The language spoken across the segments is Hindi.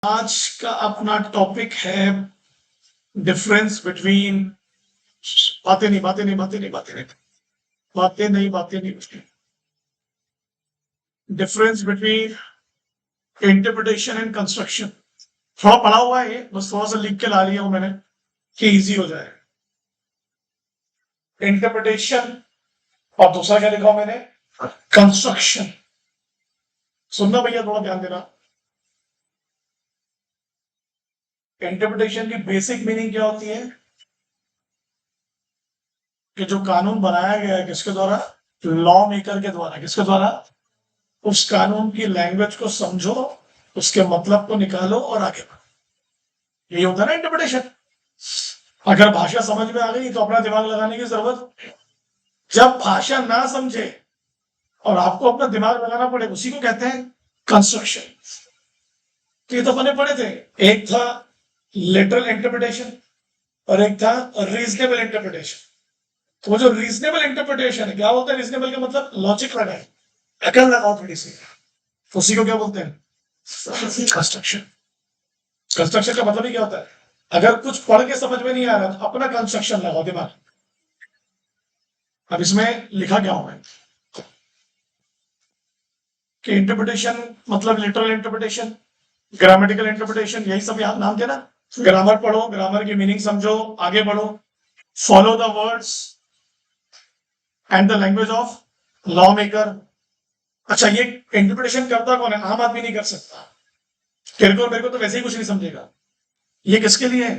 आज का अपना टॉपिक है डिफरेंस बिटवीन बातें नहीं difference between interpretation and construction. थोड़ा पढ़ा हुआ है ये, बस थोड़ा सा लिख के ला लिया हूं मैंने कि इजी हो जाए। इंटरप्रिटेशन और दूसरा क्या लिखा हूं मैंने, कंस्ट्रक्शन। सुनना भैया, थोड़ा ध्यान देना। इंटरप्रिटेशन की बेसिक मीनिंग क्या होती है कि जो कानून बनाया गया है किसके द्वारा, लॉ मेकर के द्वारा। किसके द्वारा? उस कानून की लैंग्वेज को समझो, उसके मतलब को निकालो और आगे बढ़ो। यही होता है ना इंटरप्रिटेशन। अगर भाषा समझ में आ गई तो अपना दिमाग लगाने की जरूरत। जब भाषा ना समझे और आपको अपना दिमाग लगाना पड़े, उसी को कहते हैं कंस्ट्रक्शन। तो ये तो अपने पढ़े थे, एक था लिटरल इंटरप्रिटेशन और एक था रीजनेबल इंटरप्रिटेशन। तो वो जो रीजनेबल इंटरप्रिटेशन है, क्या बोलते हैं रीजनेबल का मतलब? लॉजिक लगाए, अकल लगाओ थोड़ी सी। उसी को क्या बोलते हैं? कंस्ट्रक्शन। कंस्ट्रक्शन का मतलब ही क्या होता है? अगर कुछ पढ़ के समझ में नहीं आ रहा तो अपना कंस्ट्रक्शन लगाओ दिमाग। अब इसमें लिखा क्या हूं मैं कि इंटरप्रिटेशन मतलब लिटरल इंटरप्रिटेशन, ग्रामेटिकल इंटरप्रिटेशन, यही सब याद नाम थे ना। ग्रामर पढ़ो, ग्रामर की मीनिंग समझो, आगे बढ़ो। Follow the words and the language of law maker. अच्छा, ये इंटरप्रिटेशन करता कौन है? आम आदमी नहीं कर सकता। तेरे को मेरे को तो वैसे ही कुछ नहीं समझेगा। ये किसके लिए है?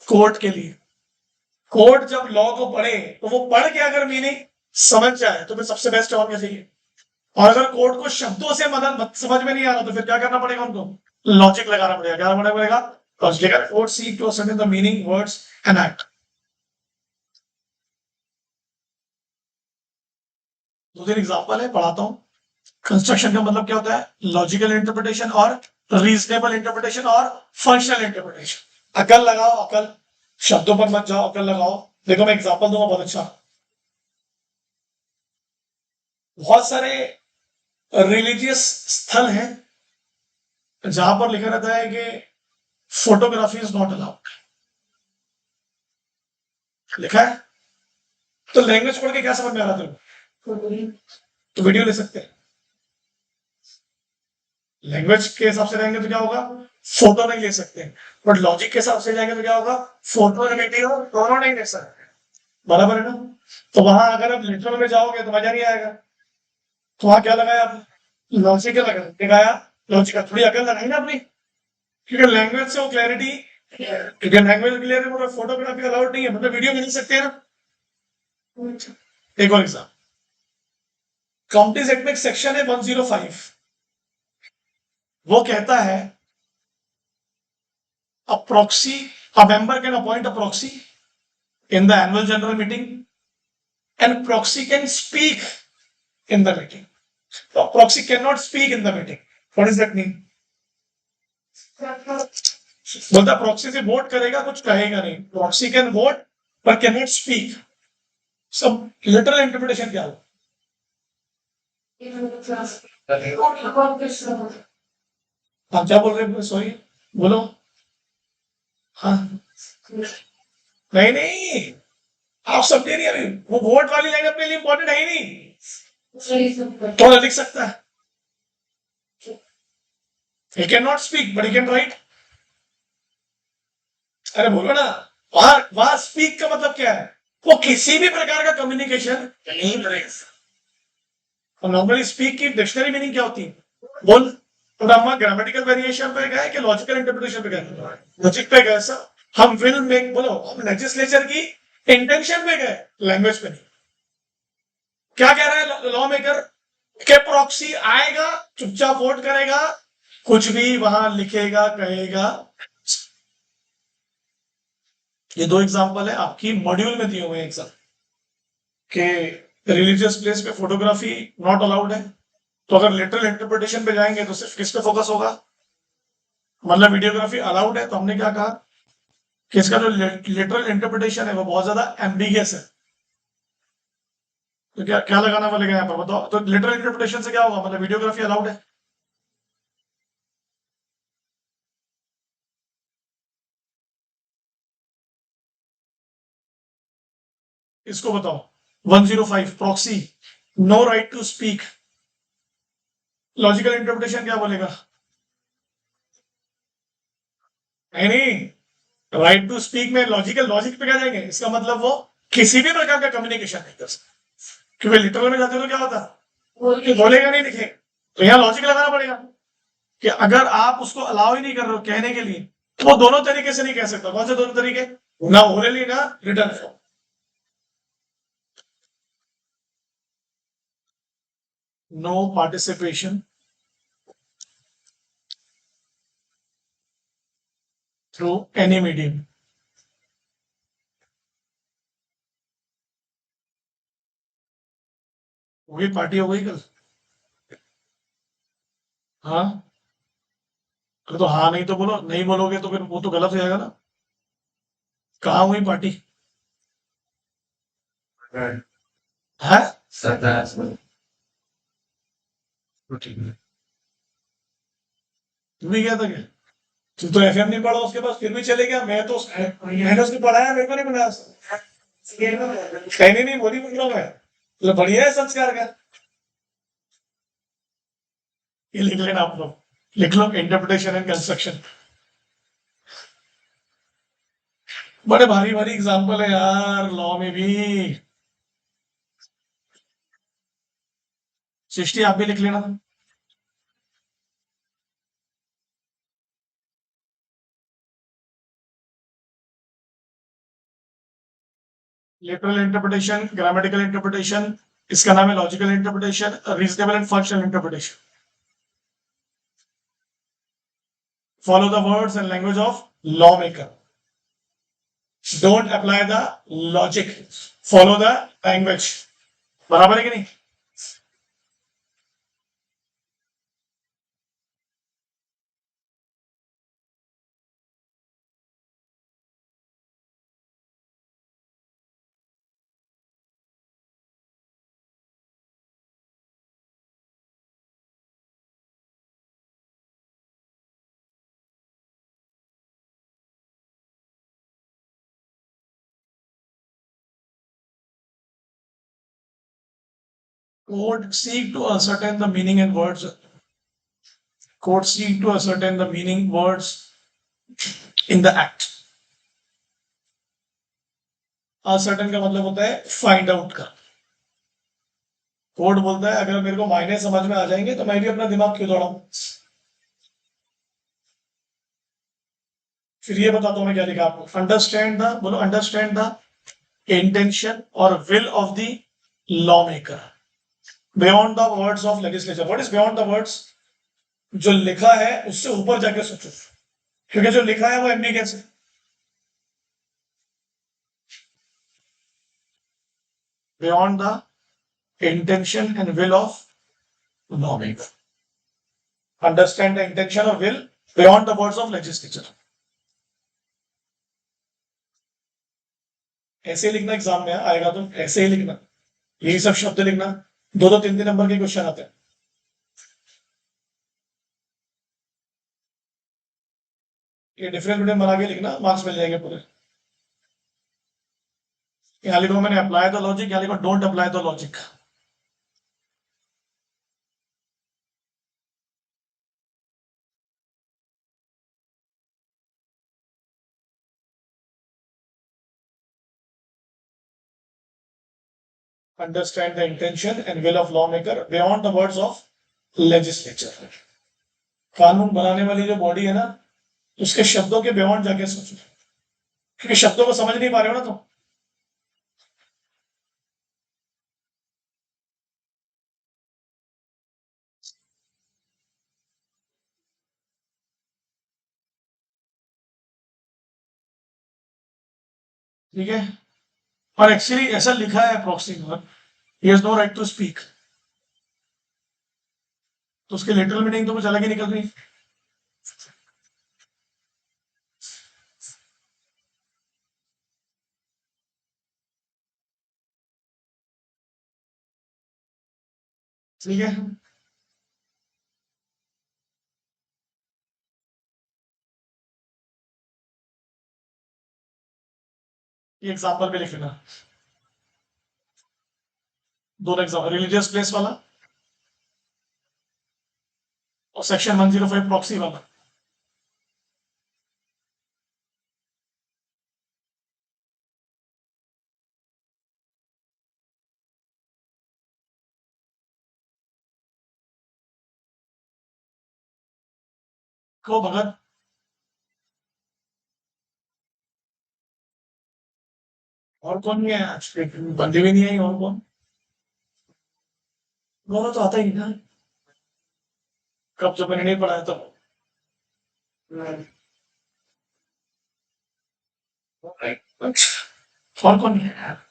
कोर्ट के लिए। कोर्ट जब लॉ को पढ़े तो वो पढ़ के अगर मीनिंग समझ जाए तो फिर सबसे बेस्ट और क्या चाहिए। और अगर कोर्ट को शब्दों से मदद समझ में नहीं आ रहा तो फिर क्या करना पड़ेगा उनको? लॉजिक लगाना पड़ेगा। क्या लगाना पड़ेगा? Logic. Court seek to ascertain the meaning words and act. दो तीन एग्जांपल है, पढ़ाता हूं। कंस्ट्रक्शन का मतलब क्या होता है? लॉजिकल इंटरप्रिटेशन और रीजनेबल इंटरप्रिटेशन और फंक्शनल इंटरप्रिटेशन। अकल लगाओ, अकल। शब्दों पर मत जाओ, अकल लगाओ। देखो मैं एग्जांपल दूंगा बहुत अच्छा। बहुत सारे रिलीजियस स्थल हैं जहां पर लिखा रहता है कि फोटोग्राफी इज नॉट अलाउड। लिखा है। तो लैंग्वेज पढ़ के क्या समझ में आ रहा था? तो वीडियो ले सकते हैं। लैंग्वेज के हिसाब से रहेंगे तो क्या होगा? फोटो नहीं ले सकते। बट लॉजिक के हिसाब से जाएंगे तो क्या होगा? फोटो और वीडियो दोनों नहीं ले सकते। बराबर है ना? तो वहां अगर आप लिटरल में जाओगे तो मजा नहीं आएगा। तो वहां क्या लगाया आपने? लॉजिक लगाया। लॉजिक थोड़ी अकल लगाई ना अपनी। क्योंकि लैंग्वेज से वो क्लैरिटी, क्योंकि लैंग्वेज क्लियर है, फोटोग्राफी अलाउड नहीं है, मतलब वीडियो मिल सकते हैं ना। एक और एग्जाम, कॉम्प्टीज एक्ट में एक सेक्शन है 105। वो कहता है a proxy, a member can appoint a proxy in the annual general meeting and proxy can speak in the meeting. So proxy cannot speak in the meeting. What does that mean? बोलता प्रॉक्सी से वोट करेगा, कुछ कहेगा नहीं। प्रॉक्सी कैन वोट पर कैन नॉट स्पीक। सब लिटरल इंटरप्रिटेशन क्या हो? हाँ, क्या बोल रहे हैं? सॉरी, बोलो। हाँ, नहीं नहीं, आप समझे नहीं अभी। वो वोट वाली लाइन अपने लिए इंपॉर्टेंट है ही नहीं। तो लिख सकता है, he cannot speak but he can write। अरे बोलो ना। वहां स्पीक का मतलब क्या है? वो किसी भी प्रकार का कम्युनिकेशन नहीं करेगा। और नॉर्मली स्पीक की डिक्शनरी मीनिंग क्या होती है? बोल। तो हम ग्रामेटिकल वेरिएशन पे गए कि लॉजिकल इंटरप्रिटेशन पे गए? लॉजिक पे गए सर। हम विल मेक, बोलो, हम लेजिस्लेचर की इंटेंशन पे गए, लैंग्वेज पे नहीं। क्या कह रहा है लॉ मेकर? के प्रॉक्सी आएगा, चुपचाप वोट करेगा, कुछ भी वहां लिखेगा, कहेगा। ये दो एग्जांपल है, आपकी मॉड्यूल में दिए हुए एग्जाम के। रिलीजियस प्लेस पे फोटोग्राफी नॉट अलाउड है। तो अगर लिटरल इंटरप्रिटेशन पे जाएंगे तो सिर्फ किस पे फोकस होगा? मतलब वीडियोग्राफी अलाउड है तो हमने क्या कहा कि इसका जो लिटरल इंटरप्रिटेशन है वो बहुत ज्यादा एम्बिगियस है। तो क्या क्या लगाना पड़ेगा यहाँ पर, बताओ। तो लिटरल इंटरप्रिटेशन से क्या होगा? मतलब वीडियोग्राफी अलाउड है। इसको बताओ 105 proxy, no right to speak, logical interpretation क्या बोलेगा? नहीं नहीं, राइट टू स्पीक में लॉजिकल लॉजिक पे क्या जाएंगे, इसका मतलब वो किसी भी प्रकार का कम्युनिकेशन नहीं कर सकते, क्योंकि लिटरल में जाते तो क्या होता, बोलेगा नहीं लिखेगा। तो यहाँ लॉजिक लगाना पड़ेगा कि अगर आप उसको अलाउ ही नहीं कर रहे हो कहने के लिए, तो वो दोनों तरीके से नहीं कह सकता। कौन से दोनों तरीके? ना ओरली ना return form. No participation through any medium. वही पार्टी हो गई कल। हाँ, अरे तो हाँ नहीं तो बोलो, नहीं बोलोगे तो फिर वो तो गलत हो जाएगा ना। कहाँ हुई पार्टी? है तो ठीक है। तू भी गया था क्या? तू तो एफएम नहीं पढ़ा उसके पास, फिर भी चले गया। मैं तो मैंने उसको पढ़ाया, मेरे को नहीं पढ़ाया। कहने नहीं बोली बोल रहा हूँ मैं, तो बढ़िया है संस्कार का। ये लिख लेना आप लोग, लिख लो इंटरप्रिटेशन एंड कंस्ट्रक्शन। बड़े भारी भारी एग्जाम्पल है यार लॉ में भी। सृष्टि आप भी लिख लेना। लिटरल इंटरप्रिटेशन, ग्रामेटिकल इंटरप्रिटेशन, इसका नाम है logical interpretation, reasonable and functional interpretation. Follow the words and language of law maker, don't apply the logic, follow the language. बराबर है कि नहीं? Court seek to ascertain the meaning and words. Court seek to ascertain the meaning words in the act. Ascertain का मतलब होता है फाइंड आउट का। कोर्ट बोलता है अगर मेरे को मायने समझ में आ जाएंगे तो मैं भी अपना दिमाग क्यों दौड़ाऊं। फिर ये बताता हूं मैं क्या लिखा आपको। अंडरस्टैंड द, बोलो अंडरस्टैंड द इंटेंशन और will of the law maker beyond the words of legislature. What is beyond the words? जो लिखा है उससे ऊपर जाके सोचो, क्योंकि जो लिखा है वो एम्बिगस है। Beyond the intention and will of law maker, understand the intention और will beyond the words of legislature. ऐसे ही लिखना, एग्जाम में आएगा तो ऐसे ही लिखना, यही सब शब्द लिखना। दो दो तीन तीन नंबर के क्वेश्चन आते हैं। ये डिफरेंस बिटवीन बना के लिखना, मार्क्स मिल जाएंगे पूरे। यहाँ लिखो मैंने अप्लाई द लॉजिक, यहाँ लिखो don't apply the logic. Understand the intention and will of law maker beyond the words of legislature. कानून बनाने वाली जो बॉडी है ना, उसके शब्दों के बियॉन्ड जाके सोचो, क्योंकि शब्दों को समझ नहीं पा रहे हो ना तुम। ठीक है, और एक्चुअली ऐसा लिखा है प्रॉक्सी में, he has no right to speak, तो उसके लिटरल मीनिंग तो कुछ अलग ही निकल रही। ठीक है, ये एग्जाम्पल पे लिख लेना। दोनों एग्जाम, रिलीजियस प्लेस वाला और सेक्शन 105 प्रॉक्सी वाला। को भगत और कौन नहीं है आज, बंदे भी नहीं आई, और कौन? दोनों तो आता ही नहीं ना, कब जब मैंने नहीं पढ़ा है तब। और कौन नहीं है यार,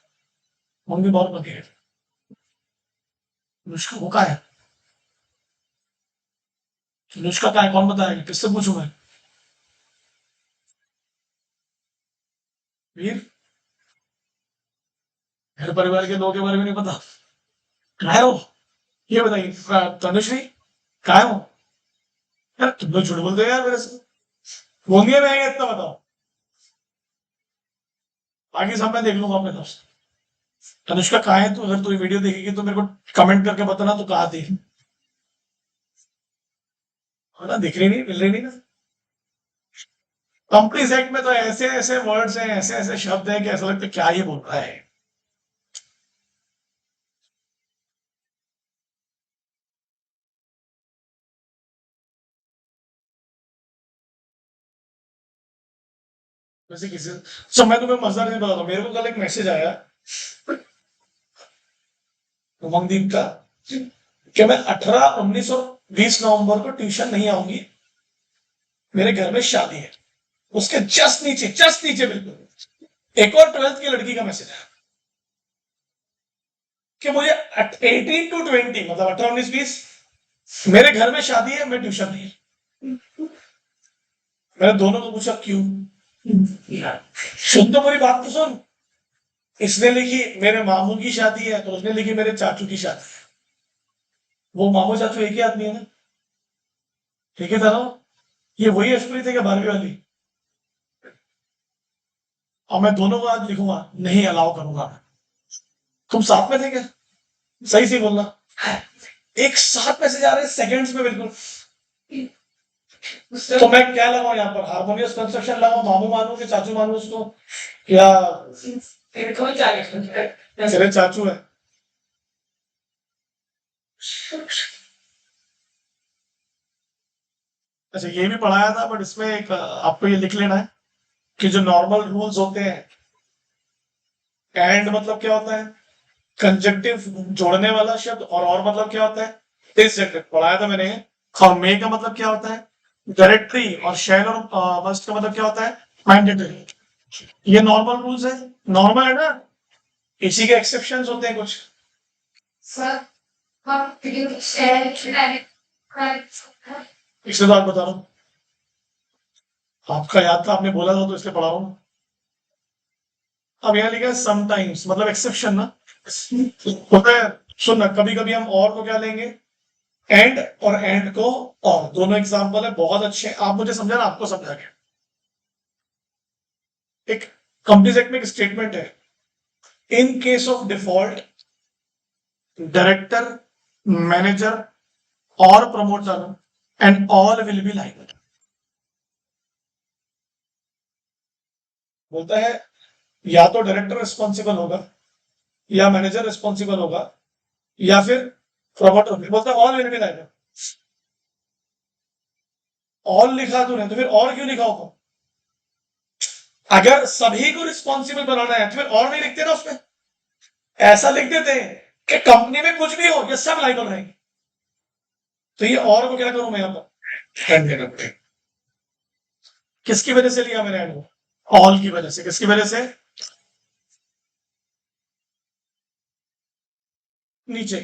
मम्मी बहुत बंदी है। अनुष्का वो का है, अनुष्का का है, कौन बताएगा, किससे पूछूं मैं? वीर, घर परिवार के लोगों के बारे में नहीं पता? कहा है वो? ये बताइए, तनुश्री कहा है वो? यार तुम लोग झूठ बोलते हो यार मेरे से, होंगे में आएगा इतना बताओ, बाकी सब मैं देख लूंगा अपने तरफ से। तनुष्का कहाँ है? तो अगर तू वीडियो देखेगी तो मेरे को कमेंट करके बताना तो कहा थी। है ना, दिख रही नहीं, मिल रही नहीं ना। कंपनी सेक्ट में तो ऐसे ऐसे वर्ड्स हैं, ऐसे ऐसे शब्द हैं कि ऐसा लगता है क्या ही बोल रहा है। वैसे किसी, अच्छा मैं तुम्हें मजा नहीं बताता, मेरे को कल एक मैसेज आया उमंगदीप का कि मैं 18, 19 और 20 नवंबर को ट्यूशन नहीं आऊंगी, मेरे घर में शादी है। उसके जस्ट नीचे बिल्कुल एक और 12th की लड़की का मैसेज है कि मुझे 18 to 20 मतलब 18, 19, 20 मेरे घर में शादी है, मैं ट्यूशन नहीं है। मैंने दोनों को पूछा क्यों? सुन तो पूरी बात तो सुन। इसने लिखी मेरे मामू की शादी है, तो उसने लिखी मेरे चाचू की शादी है। वो मामू चाचू एक ही आदमी है ना, ठीक है था ना? ये वही अश्विनी थे क्या, 12वीं वाली? और मैं दोनों को आज लिखूंगा, नहीं अलाउ करूंगा। तुम साथ में थे क्या? सही से बोलना। एक साथ मैसेज आ रहे हैं सेकंड्स में बिल्कुल। तो मैं क्या लगाऊं यहाँ पर, हार्मोनियस कंस्ट्रक्शन लगाऊं, मामू मानू के चाचू मानू उसको, या तेरे चाचू है? अच्छा ये भी पढ़ाया था, बट इसमें एक आपको ये लिख लेना है कि जो नॉर्मल रूल्स होते हैं, एंड मतलब क्या होता है, कंजक्टिव जोड़ने वाला शब्द, और मतलब क्या होता है, इस जनरल पढ़ाया था मैंने। और मे का मतलब क्या होता है, डायरेक्टरी, और शैल और मस्ट का मतलब क्या होता है, मैंडेटरी। ये नॉर्मल रूल्स है, नॉर्मल है ना, इसी के एक्सेप्शंस होते हैं कुछ। इसलिए तो आप बता रहा हूँ, आपका याद था, आपने बोला था तो इसलिए पढ़ा रहा हूँ। अब यहाँ लिखा है समटाइम्स, मतलब एक्सेप्शन ना होता है। सुन ना, कभी कभी हम और को क्या लेंगे, एंड, और एंड को और, दोनों एग्जाम्पल है बहुत अच्छे। आप मुझे समझा ना, आपको समझा के एक कंपनीज एक्ट में एक स्टेटमेंट है, in case of default director, manager और promoter and all will be liable. बोलता है या तो डायरेक्टर रिस्पॉन्सिबल होगा, या मैनेजर रिस्पॉन्सिबल होगा, या फिर प्रमोटर भी। बोलता है all will be liable. All लिखा तूने तो फिर और क्यों लिखा होगा? अगर सभी को रिस्पॉन्सिबल बनाना है तो फिर और नहीं लिखते ना उसमें, ऐसा लिख देते हैं कि कंपनी में कुछ भी हो ये सब लाइबल रहेंगे। तो ये और को क्या करूं मैं यहाँ पर, किसकी वजह से लिया मैंने एंड को, ऑल की वजह से। किसकी वजह से? नीचे,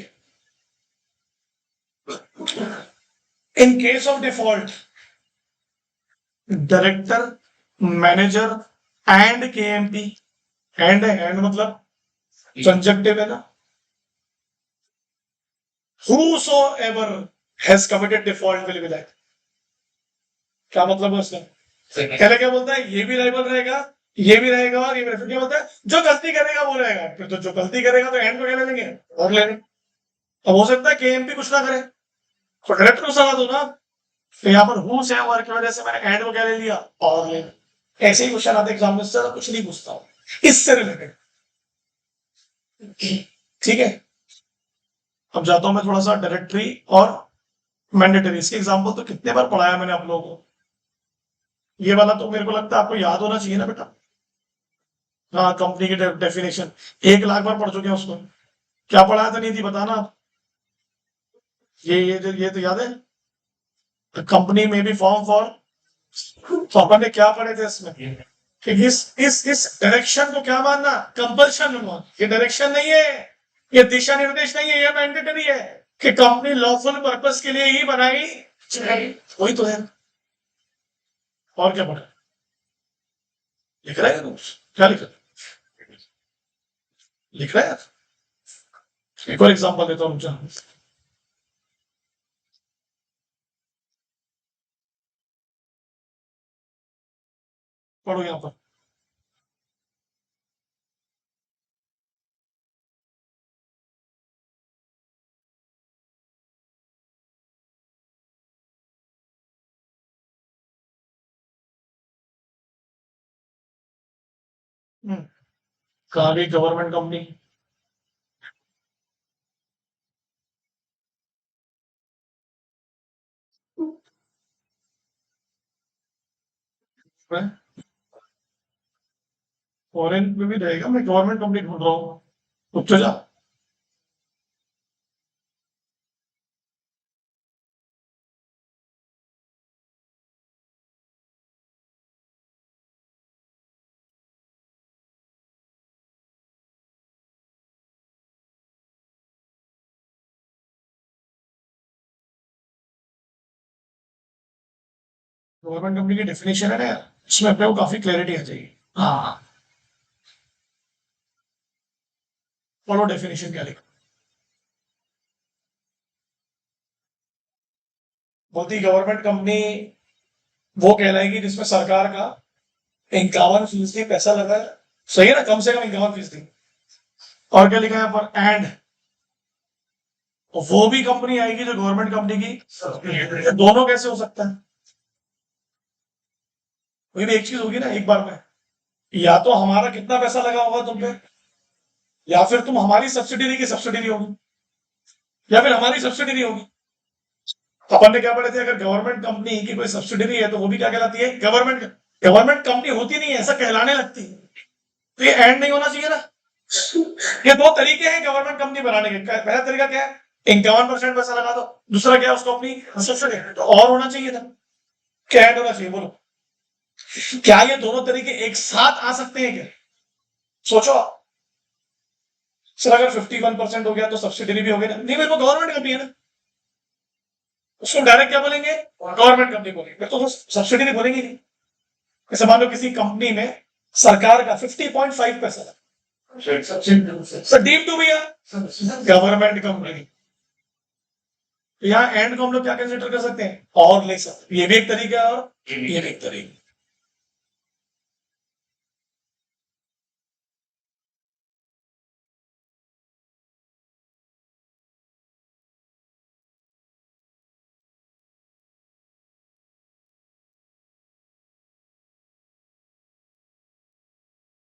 इन case of default director, manager and KMP. And मतलब कंजक्टिव है ना, whosoever has committed default will be liable। क्या मतलब है उसका? पहले क्या बोलता है, ये भी लाइबल रहेगा ये भी रहेगा और ये भी रहेगा। क्या बोलता है जो गलती करेगा वो रहेगा, फिर तो जो गलती करेगा तो एंड को क्या ले लेंगे और ले लेंगे। अब हो सकता है केएमपी कुछ ना करे तो डायरेक्टर को सलाह दो ना। तो यहाँ पर हूँ से वर्क की वजह से मैंने एंड को क्या ले लिया और ले लिया। ऐसे ही क्वेश्चन आते एग्जाम में, से कुछ नहीं पूछता हूँ इससे रिलेटेड। ठीक है, अब जाता हूँ मैं थोड़ा सा डायरेक्टरी और मैंडेटरी। इसके एग्जाम्पल तो कितने बार पढ़ाया मैंने आप लोगों को। ये वाला तो मेरे को लगता है आपको याद होना चाहिए ना बेटा। हाँ, कंपनी की डेफिनेशन 1 लाख बार पढ़ चुके हैं उसको। क्या पढ़ाया था नीति बताना आप। ये तो याद है, कंपनी में भी फॉर्म फॉर। तो अपन ने क्या पढ़े थे इसमें कि इस डायरेक्शन को क्या मानना, कंपल्शन मानना। ये डायरेक्शन नहीं है, ये दिशा निर्देश नहीं है, ये मैंडेटरी है कि कंपनी लॉफुल पर्पस के लिए ही बनाई जाए। वही तो है। और क्या पढ़ा, लिख रहा है नोट्स, क्या लिख रहा है, लिख रहा है यार। एक और एग्जांपल देता हूँ रुक। पढ़ो यहाँ पर। कहाँ गई गवर्नमेंट कंपनी। फॉरेन में भी रहेगा, मैं गवर्नमेंट कंपनी ढूंढ रहा हूँ। रुक तो जा। गवर्नमेंट कंपनी की डेफिनेशन है ना, इसमें अपने को काफी क्लैरिटी आ जाएगी। हाँ, पढ़ो डेफिनेशन क्या लिखा। बोलती गवर्नमेंट कंपनी वो कहलाएगी जिसमें सरकार का 51% पैसा लगा है। सही है ना, कम से कम 51%। और क्या लिखा है यहाँ पर, एंड वो भी कंपनी आएगी जो गवर्नमेंट कंपनी की। दोनों कैसे हो सकता है, कोई भी एक चीज होगी ना एक बार में। या तो हमारा कितना पैसा लगा होगा तुम पे, या फिर तुम हमारी सब्सिडी की सब्सिडी होगी, या फिर हमारी सब्सिडी होगी। अपन ने क्या पढ़े थे, अगर गवर्नमेंट कंपनी की कोई सब्सिडरी है तो वो भी क्या कहलाती है, गवर्नमेंट। गवर्नमेंट कंपनी होती नहीं है, ऐसा कहलाने लगती है। तो ये एंड नहीं होना चाहिए ना। ये दो तरीके हैं गवर्नमेंट कंपनी बनाने के। पहला तरीका क्या है, 51% पैसा लगा दो। दूसरा क्या है, उसको अपनी सब्सिडी तो और होना चाहिए था। क्या एंड होना चाहिए बोलो। क्या ये दोनों तरीके एक साथ आ सकते हैं क्या, सोचो आप। सर अगर 51% हो गया तो सब्सिडी भी हो गई ना, नहीं, मेरे को गवर्नमेंट कंपनी है ना, उसको डायरेक्ट क्या बोलेंगे, गवर्नमेंट कंपनी बोलेंगे। तो सब्सिडी बोलेंगे नहीं। जैसे मान लो किसी कंपनी में सरकार का 50.5 पैसा डीम टू भी है गवर्नमेंट कंपनी। तो यहाँ एंड को हम लोग क्या कंसिडर कर सकते हैं, और ले सकते, ये भी एक तरीका है और ये भी एक तरीका।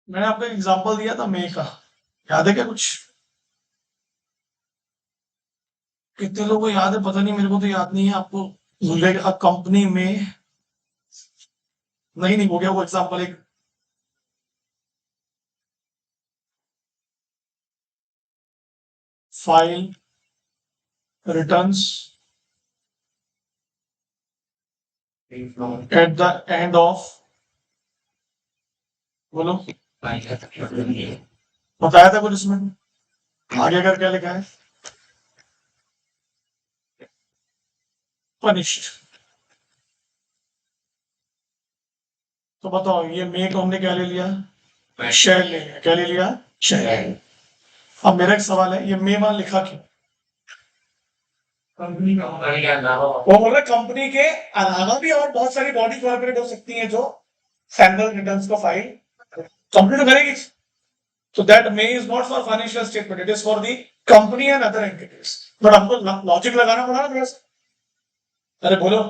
मैंने आपको एग्जांपल दिया था मे का, याद है क्या कुछ। कितने लोगों को याद है पता नहीं, मेरे को तो याद नहीं है। आपको भूलेगा कंपनी में, नहीं हो गया वो एग्जांपल एक। File returns at the end of, बोलो बताया था कुछ इसमें। आगे अगर क्या लिखा है, पनिश्ड। तो बताओ ये मे को हमने क्या ले लिया, शेयर ले लिया। क्या ले लिया, शेयर। अब मेरा एक सवाल है, ये मे वहां लिखा क्यों। वो बोल रहे कंपनी के अलावा भी और बहुत सारी बॉडी कॉर्पोरेट हो सकती हैं जो एनुअल रिटर्न्स को फाइल कंपनी तो करेगी. So that may is not for financial statement, it is for the company and other entities. But हमको लॉजिक लगाना पड़ा ना थोड़ा सा. अरे बोलो,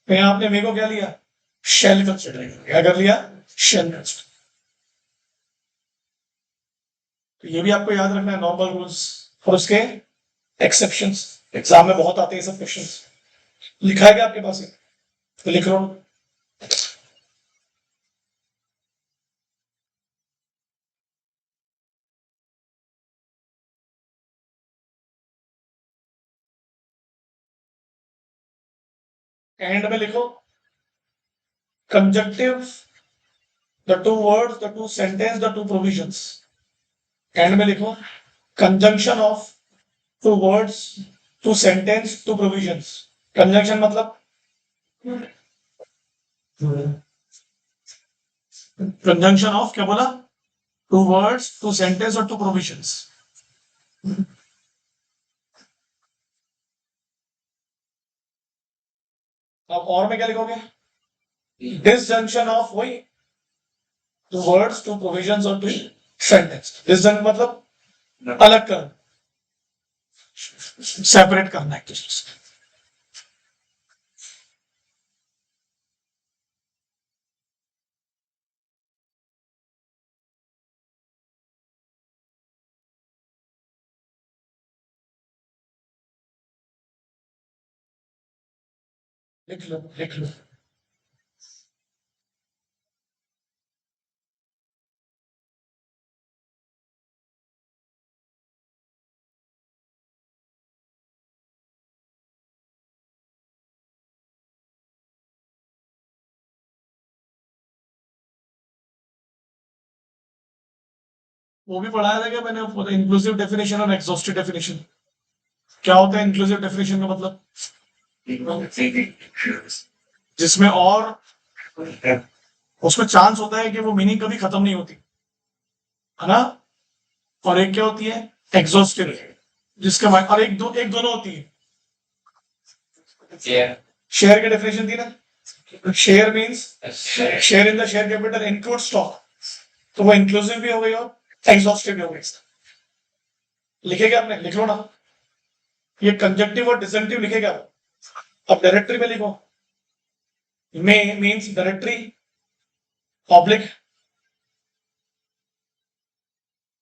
यहाँ आपने मेरे को क्या लिया? Shall considering. क्या कर लिया? Shall considering. तो ये भी आपको याद रखना है, नॉर्मल रूल्स और उसके एक्सेप्शंस. एग्जाम में बहुत आते हैं सब क्वेश्चंस. लिखा है क्या आपके पास? तो लिख लो. एंड में लिखो conjunctive, the two words, the two sentence, the two provisions. And में लिखो conjunction of two words, two sentence, two provisions. Conjunction मतलब कंजंक्शन ऑफ क्या बोला? टू वर्ड्स, टू सेंटेंस और टू प्रोविजंस. अब और में क्या लिखोगे? डिसजंक्शन ऑफ वही टू वर्ड्स, टू प्रोविजंस और टू सेंटेंस. डिसजंक्शन मतलब अलग करना, सेपरेट करना एक दूसरे से. लिख लो, लिख लो. वो भी पढ़ाया था क्या मैंने? इंक्लूसिव डेफिनेशन और एग्जॉस्टिव डेफिनेशन. क्या होता है इंक्लूसिव डेफिनेशन का मतलब? जिसमें और उसमें चांस होता है कि वो मीनिंग कभी खत्म नहीं होती है ना. और एक क्या होती है? एग्जॉस्टिव, जिसका और एक दोनों होती है. शेयर की डेफिनेशन थी ना. Share means share in the share capital include stock. तो वो इंक्लूसिव भी हो गई और एग्जॉस्टिव भी हो गई. लिखेगा आपने? लिख लो ना. ये कंजक्टिव और डिसजंक्टिव लिखेगा. अब डायरेक्टरी में लिखो. May means directory oblique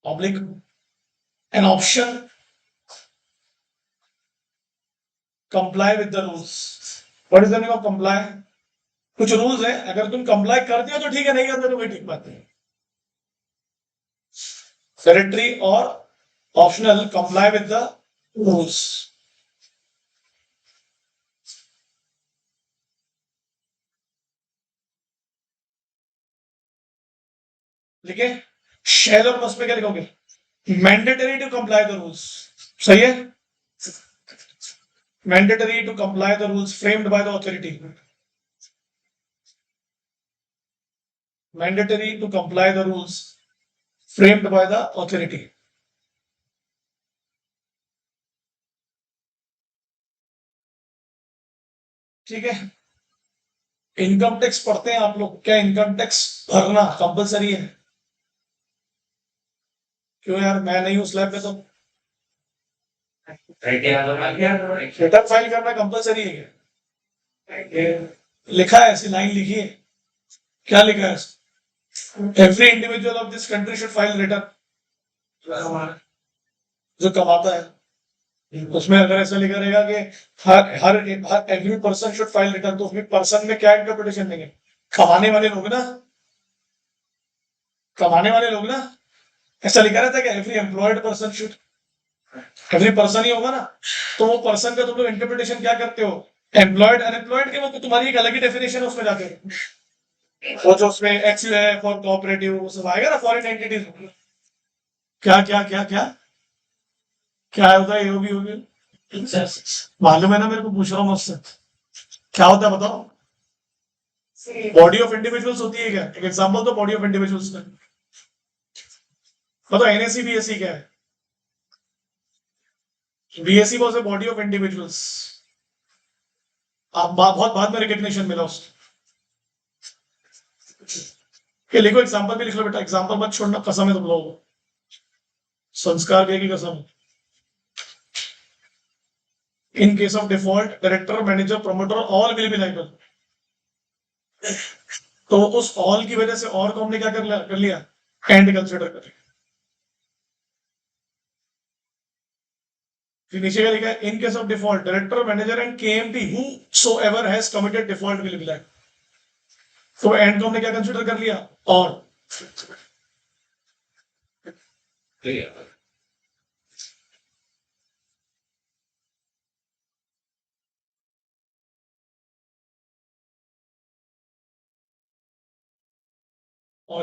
oblique an option comply with the rules. What is the meaning of comply? कुछ रूल्स है, अगर तुम कंप्लाई करते हो तो ठीक है, नहीं करते तो कोई ठीक बात नहीं. डायरेक्टरी और optional comply with the rules. ठीक है. शैल और मस्ट में क्या लिखोगे? Mandatory to comply the rules. सही है. Mandatory to comply the rules framed by the authority. Mandatory to comply the rules framed by the authority. ठीक है. इनकम टैक्स पढ़ते हैं आप लोग क्या? इनकम टैक्स भरना कंपलसरी है. क्यों यार, मैं नहीं हूं स्लैब पे तो. रिटर्न फाइल करना कंपलसरी है क्या? लिखा है, ऐसी लाइन लिखी है. क्या लिखा है? Every individual of this country should file return. जो कमाता है उसमें अगर ऐसा लिखा रहेगा कि हर हर हर every person should file return, तो उसमें पर्सन में क्या इंटरप्रिटेशन देंगे? कमाने वाले लोग ना. कमाने वाले लोग ना. ऐसा लिखा रहता है कि every employed person should. Every person ही होगा ना. तो वो पर्सन का तुम लोग इंटरप्रिटेशन क्या करते हो? एम्प्लॉयड अनएम्प्लॉयड के, वो तो तुम्हारी एक अलग ही डेफिनेशन है उसमें जाके. वो जो उसमें एक्स है फॉर कोऑपरेटिव, वो सब आएगा ना फॉरेन एंटिटीज. क्या क्या क्या क्या क्या होता है? ये भी मालूम है ना, मेरे को पूछ रहा हूँ मुझसे. क्या होता है बताओ? बॉडी ऑफ इंडिविजुअल्स होती है क्या? एक एग्जांपल तो बॉडी ऑफ इंडिविजुअल्स का बताओ. एनएसी बीएससी क्या है? BSc was a body of individuals. आप बहुत बाद में रिकग्निशन मिला उसको. ये लिखो, एग्जांपल भी लिख लो बेटा, एग्जांपल मत छोड़ना, कसम है तुम लोगों को, संस्कार के की कसम। इन case of default director, manager, promoter all will be liable. तो उस ऑल की वजह से और को हमने क्या कर लिया, एंड कंसिडर कर लिया। फिर नीचे क्या लिखा है, in case of default director, manager and KMP who so ever has committed default will be liable. तो एंड को हमने क्या कंसिडर कर लिया, और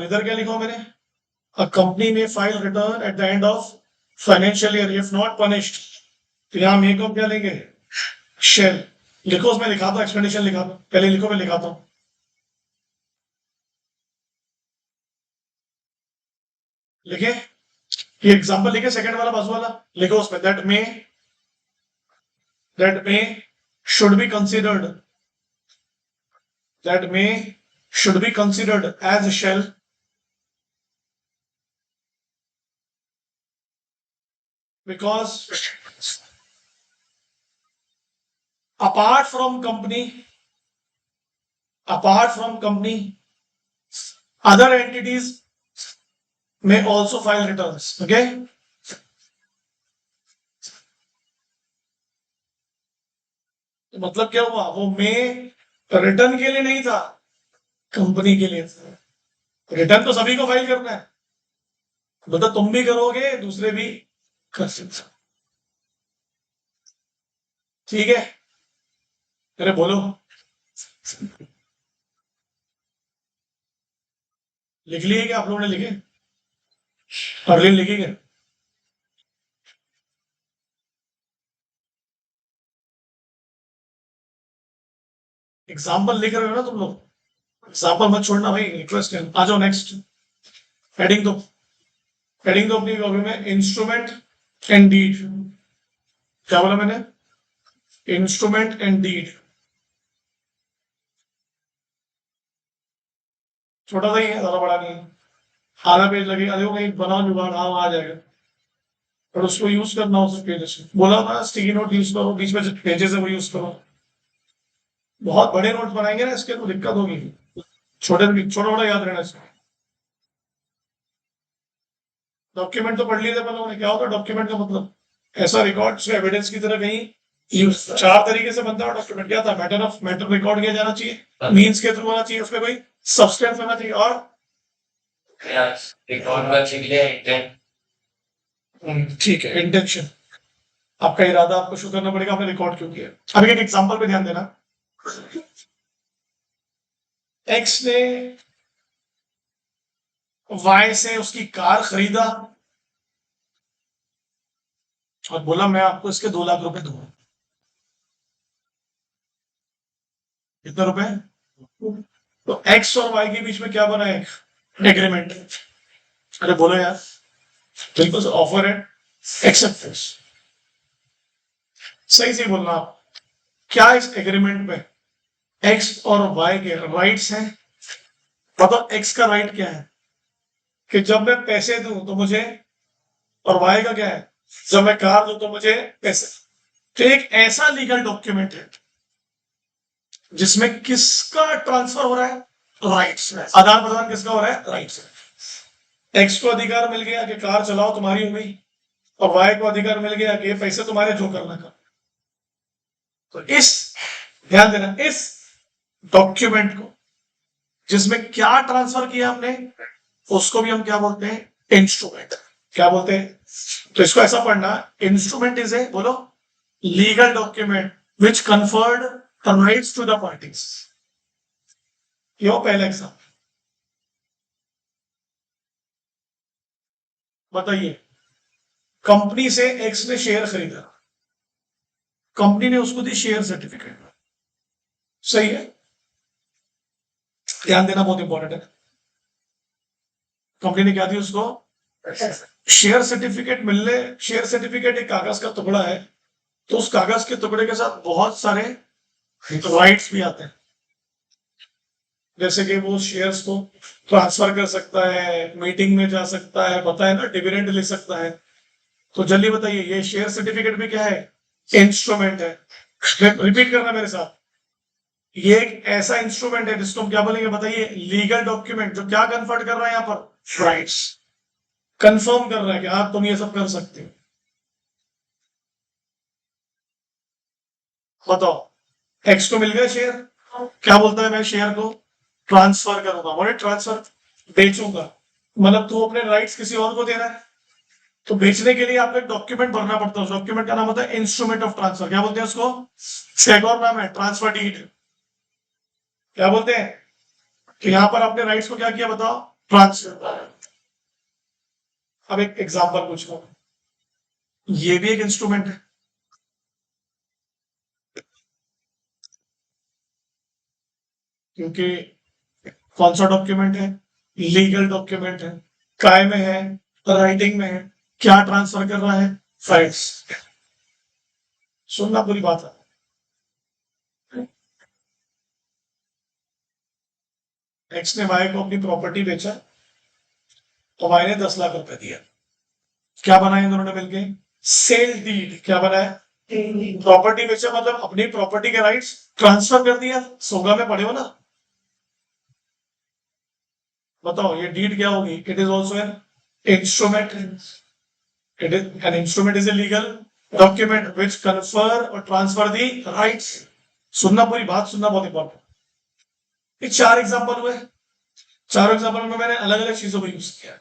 इधर क्या लिखा मैंने, अ कंपनी में file return at the end of financial year if not punished. तो यहां मे को क्या लेंगे, शेल। लिखो, उसमें लिखा था, एक्सप्लेनेशन लिखा था, पहले लिखो, मैं लिखाता हूं। लिखे, ये एग्जांपल लिखे, सेकंड वाला बाजू वाला लिखो, उसमें that may should be considered, that may should be considered as shall because apart from company other entities may also file returns. Okay, तो मतलब क्या हुआ, वो मे रिटर्न के लिए नहीं था, कंपनी के लिए था। रिटर्न तो सभी को फाइल करना है, मतलब तुम भी करोगे, दूसरे भी कर सकते। ठीक है, अरे बोलो, लिख लिए क्या आप लोगों ने, लिखे, अर्लिन लिखी क्या? एग्जाम्पल लिख रहे हो ना तुम लोग, एग्जाम्पल मत छोड़ना भाई, रिक्वेस्ट है। आ जाओ नेक्स्ट, हेडिंग दो, हेडिंग दो अपनी कॉपी में, इंस्ट्रूमेंट एंड डीड। क्या बोला मैंने, इंस्ट्रूमेंट एंड डीड, छोटा सा ही है, ज्यादा बड़ा नहीं है, आधा पेज लगेगा, देखो कहीं बनाओ जुगाड़, हाँ आ जाएगा, और उसको यूज करना उस पेज से। बोला ना स्टिकी नोट यूज करो, बीच में पेजेस है वो यूज करो। बहुत बड़े नोट बनाएंगे ना इसके, तो दिक्कत होगी, छोटे छोटा बड़ा याद रहना इसका। डॉक्यूमेंट तो पढ़ लिए थे अपन लोगों ने, क्या होता है डॉक्यूमेंट का मतलब, ऐसा रिकॉर्ड जो एविडेंस की तरह कहीं यूज, चार तरीके से बनता है डॉक्यूमेंट। क्या था, मैटर रिकॉर्ड किया जाना चाहिए, मीन्स के थ्रू होना चाहिए, उसमें कोई सब्सटेंस होना चाहिए, और ठीक है, इंटेंशन, आपका इरादा आपको शो करना पड़ेगा, आपने रिकॉर्ड क्यों किया। अभी एक एग्जांपल पे ध्यान देना, एक्स ने वाई से उसकी कार खरीदा और बोला मैं आपको इसके 2 लाख रुपए दूंगा। कितने रुपए, तो एक्स और वाई के बीच में क्या बना है, एग्रीमेंट। अरे बोलो यार, बिल्कुल ऑफर है, एक्सेप्टेंस, सही से बोलना आप। क्या इस एग्रीमेंट में एक्स और वाई के राइट्स हैं, मतलब एक्स का राइट क्या है कि जब मैं पैसे दूं तो मुझे, और वाई का क्या है, जब मैं कार दूं तो मुझे पैसे। तो एक ऐसा लीगल डॉक्यूमेंट है जिसमें किसका ट्रांसफर हो रहा है, राइट्स, आदान प्रदान किसका हो रहा है, राइट्स। एक्स को अधिकार मिल गया कि कार चलाओ तुम्हारी हो गई, और वाई को अधिकार मिल गया कि पैसे तुम्हारे, जो करना कर। तो इस, ध्यान देना, इस डॉक्यूमेंट को जिसमें क्या ट्रांसफर किया हमने, उसको भी हम क्या बोलते हैं, इंस्ट्रूमेंट। क्या बोलते हैं, तो इसको ऐसा पढ़ना, इंस्ट्रूमेंट इज ए, बोलो, legal document which conferred rights to the parties. यो पहला एग्जाम्पल। बताइए, कंपनी से एक्स ने शेयर खरीदा, कंपनी ने उसको दी शेयर सर्टिफिकेट, सही है, ध्यान देना बहुत इंपॉर्टेंट है। कंपनी ने क्या दी उसको, शेयर सर्टिफिकेट मिलने, शेयर सर्टिफिकेट एक कागज का टुकड़ा है, तो उस कागज के टुकड़े के साथ बहुत सारे राइट्स भी आते हैं। जैसे कि वो शेयर्स को ट्रांसफर कर सकता है, मीटिंग में जा सकता है, बताए ना, डिविडेंड ले सकता है। तो जल्दी बताइए, ये शेयर सर्टिफिकेट भी क्या है? इंस्ट्रूमेंट है। रिपीट करना मेरे साथ, ये एक ऐसा इंस्ट्रूमेंट है जिसको हम क्या बोलेंगे बताइए? लीगल डॉक्यूमेंट, जो क्या कन्फर्ट कर रहा है यहाँ पर? राइट्स कंफर्म कर रहा है कि आप तुम ये सब कर सकते हो। बताओ, एक्स को मिल गया शेयर, क्या बोलता है? मैं शेयर को ट्रांसफर करूंगा, बोले ट्रांसफर, बेचूंगा, मतलब तू अपने राइट्स किसी और को दे रहा है। तो बेचने के लिए आपको एक डॉक्यूमेंट भरना पड़ता है, उस डॉक्यूमेंट का नाम होता है इंस्ट्रूमेंट ऑफ ट्रांसफर। क्या बोलते हैं उसको? इसका एक और नाम है ट्रांसफर डीड। क्या बोलते हैं? तो यहां पर आपने राइट्स को क्या किया बताओ? ट्रांसफर। अब एक एग्जांपल पूछ लो, ये भी एक इंस्ट्रूमेंट है, क्योंकि कौन सा डॉक्यूमेंट है? लीगल डॉक्यूमेंट है, काय में है? राइटिंग में है। क्या ट्रांसफर कर रहा है? राइट्स। सुनना पूरी बात है। एक्स ने वाई को अपनी प्रॉपर्टी बेचा और वाई ने 10 लाख रुपए दिया। क्या बनाया इन दोनों ने मिलके? Sale deed. क्या बनाया? प्रॉपर्टी बेचा मतलब अपनी प्रॉपर्टी के राइट्स ट्रांसफर कर दिया। सोगा में पढ़े हो ना? बताओ ये डीड क्या होगी? It is also an instrument. It is an instrument, is a legal document which confer और ट्रांसफर दी राइट्स। सुनना, पूरी बात सुनना बहुत इंपॉर्टेंट। ये 4 एग्जाम्पल हुए, 4 एग्जाम्पल में मैंने अलग अलग चीजों को यूज किया।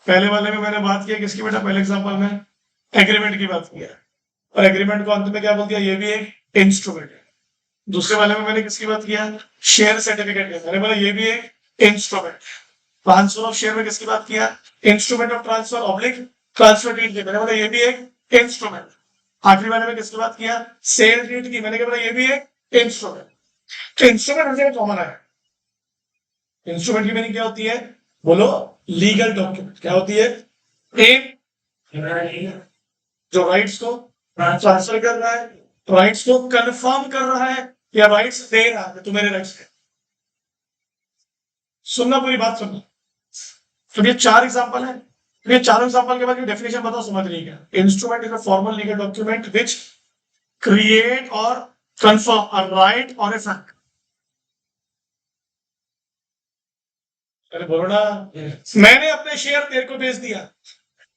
पहले वाले में मैंने बात किया किसकी बेटा? पहले एग्जाम्पल में एग्रीमेंट की बात किया, और एग्रीमेंट को अंत में क्या बोल दिया? ये भी एक इंस्ट्रूमेंट है। दूसरे वाले में मैंने किसकी बात किया? शेयर सर्टिफिकेट की। मैंने बोला ये भी एक इंस्ट्रूमेंट। ट्रांसफर ऑफ शेयर में किसकी बात किया? Instrument of transfer oblique transfer deed की। मैंने बोला ये भी एक इंस्ट्रूमेंट। आखिरी वाले में किसकी बात किया? सेल डीड की। मैंने क्या बोला? ये भी एक इंस्ट्रूमेंट। तो इंस्ट्रूमेंट हर जगह कॉमन है। इंस्ट्रूमेंट की मीनिंग क्या होती है? बोलो, लीगल डॉक्यूमेंट। क्या होती है? एक जो राइट्स को ट्रांसफर कर रहा है, राइट्स को कंफर्म कर रहा है, या राइट्स दे रहा है, तो मेरे राइट्स है। सुनना, पूरी बात सुनना। तो ये 4 एग्जाम्पल है। ये 4 एग्जाम्पल के बाद डेफिनेशन बताओ, समझ रही क्या? Instrument is a formal legal document which create और कंफर्म अ राइट और ए फैक्ट। अरे बोलो ना, मैंने अपने शेयर तेरे को बेच दिया,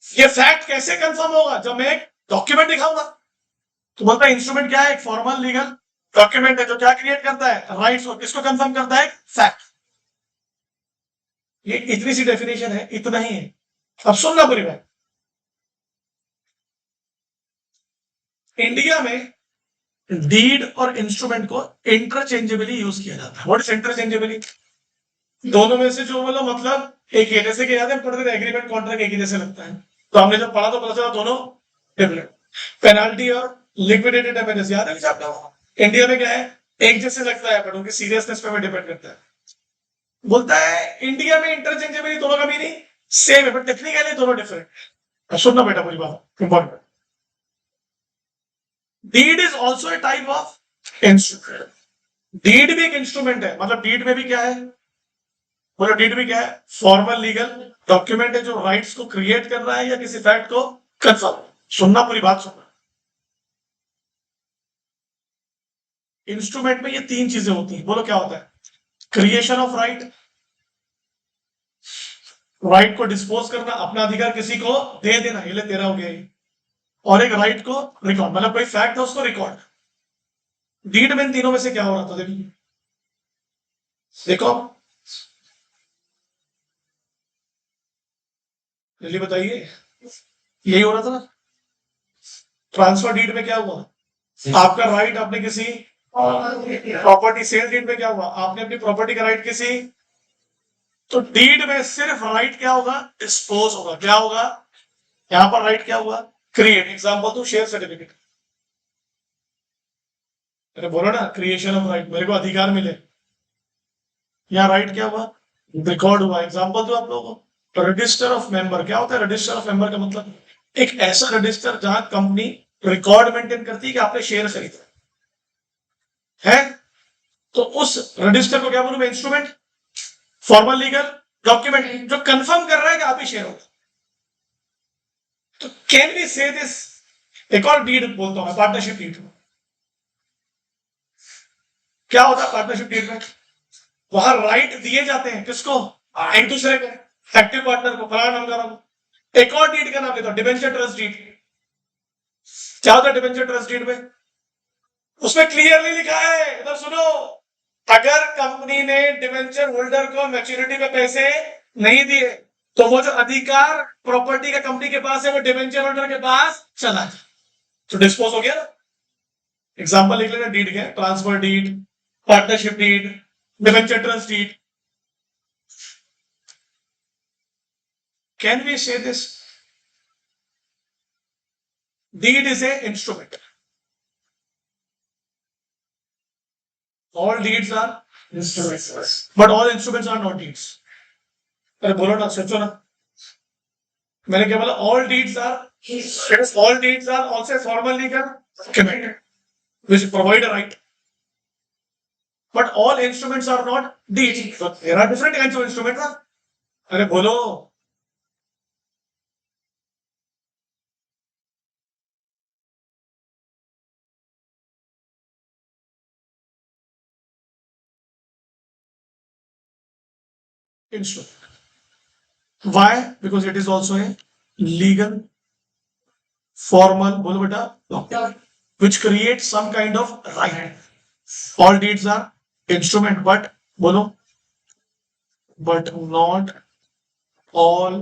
ये फैक्ट कैसे कंफर्म होगा? जब मैं एक डॉक्यूमेंट दिखाऊंगा। तो बोलता है इंस्ट्रूमेंट क्या है? एक फॉर्मल लीगल डॉक्यूमेंट है जो क्या क्रिएट करता है? राइट्स। और किसको कंफर्म करता है? फैक्ट। ये इतनी सी डेफिनेशन है, इतना ही है। अब सुनना पूरी बात। इंडिया में डीड और इंस्ट्रूमेंट को इंटरचेंजेबली यूज किया जाता है। What is interchangeably? दोनों में से जो बोलो, मतलब एक ही। जैसे कि याद है पढ़ते थे एग्रीमेंट कॉन्ट्रैक्ट एक ही जैसे लगता है, तो हमने जब पढ़ा तो पता चला दोनों डिफरेंट। पेनाल्टी और लिक्विडेटेड डैमेजेस याद है आपका? इंडिया में क्या है? एक जैसे लगता है, बट उनकी सीरियसनेस पे डिपेंड करता है। बोलता है इंडिया में इंटरचेंजेबल दोनों का मीनिंग सेम है, बट टेक्निकली दोनों डिफरेंट। सुनना बेटा पूरी बात important. Deed is also a type of instrument. Deed भी एक इंस्ट्रूमेंट है, मतलब डीड में भी क्या है? बोलो, डीड भी क्या है? फॉर्मल लीगल डॉक्यूमेंट है जो राइट्स को क्रिएट कर रहा है या किसी फैक्ट को कंफर्म। सुनना, पूरी बात सुनना। इंस्ट्रूमेंट में ये 3 चीजें होती हैं। बोलो क्या होता है? क्रिएशन ऑफ राइट, राइट को डिस्पोज करना, अपना अधिकार किसी को दे देना, ये ले तेरा हो गया ये। और एक राइट को रिकॉर्ड, मतलब कोई फैक्ट है उसको रिकॉर्ड। डीड में इन तीनों में से क्या हो रहा था? देखिए, देखो, जल्दी बताइए। यही हो रहा था ना? ट्रांसफर डीड में क्या हुआ? आपका राइट, आपने किसी प्रॉपर्टी, सेल डीड में क्या हुआ? आपने अपनी प्रॉपर्टी का राइट किसी। तो डीड में सिर्फ राइट क्या होगा? डिस्पोज होगा। क्या होगा? यहां पर राइट क्या हुआ? क्रिएट। एग्जांपल तो शेयर सर्टिफिकेट। अरे बोलो ना, क्रिएशन ऑफ राइट, मेरे को अधिकार मिले। यहाँ राइट क्या हुआ? रिकॉर्ड हुआ। एग्जांपल दो आप लोगों को। रजिस्टर ऑफ मेंबर क्या होता है? रजिस्टर ऑफ मेंबर का मतलब एक ऐसा रजिस्टर जहां कंपनी रिकॉर्ड मेंटेन करती है कि आपने शेयर खरीदा है। तो उस रजिस्टर को क्या बोलूं मैं? इंस्ट्रूमेंट। फॉर्मल लीगल डॉक्यूमेंट जो कंफर्म कर रहा है कि आप ही शेयर होगा। तो कैन वी से दिस, एक और डीड बोलता हूं मैं, पार्टनरशिप डीड। क्या होता है पार्टनरशिप डीड में? वहां राइट दिए जाते हैं किसको? एक दूसरे को, एक्टिव पार्टनर को, फलाना ढमकाना को। एक और डीड का नाम लेता हूं, डिबेंचर ट्रस्ट डीड। क्या होता है डिबेंचर ट्रस्ट डीड में? उसमें क्लियरली लिखा है, इधर सुनो, अगर कंपनी ने डिबेंचर होल्डर को मैच्योरिटी पे पैसे नहीं दिए तो वो जो अधिकार प्रॉपर्टी का कंपनी के पास है वो डिबेंचर होल्डर के पास चला जाए, तो डिस्पोज हो गया ना। एग्जांपल लिख लेना डीड के, transfer deed, partnership deed, debenture trust deed. Can we say this? Deed is an instrument. All deeds are instruments, but all instruments are not deeds. अरे बोलो ना, सोचो ना, मैंने क्या बोला? All deeds are, all deeds are also formal legal document which provide a right, but all instruments are not deeds. So there are different kinds of instruments. ना? अरे बोलो, instrument. Why? Because it is also a legal, formal, बोलो बेटा, document which creates some kind of right. All deeds are instrument, but बोलो, but not all.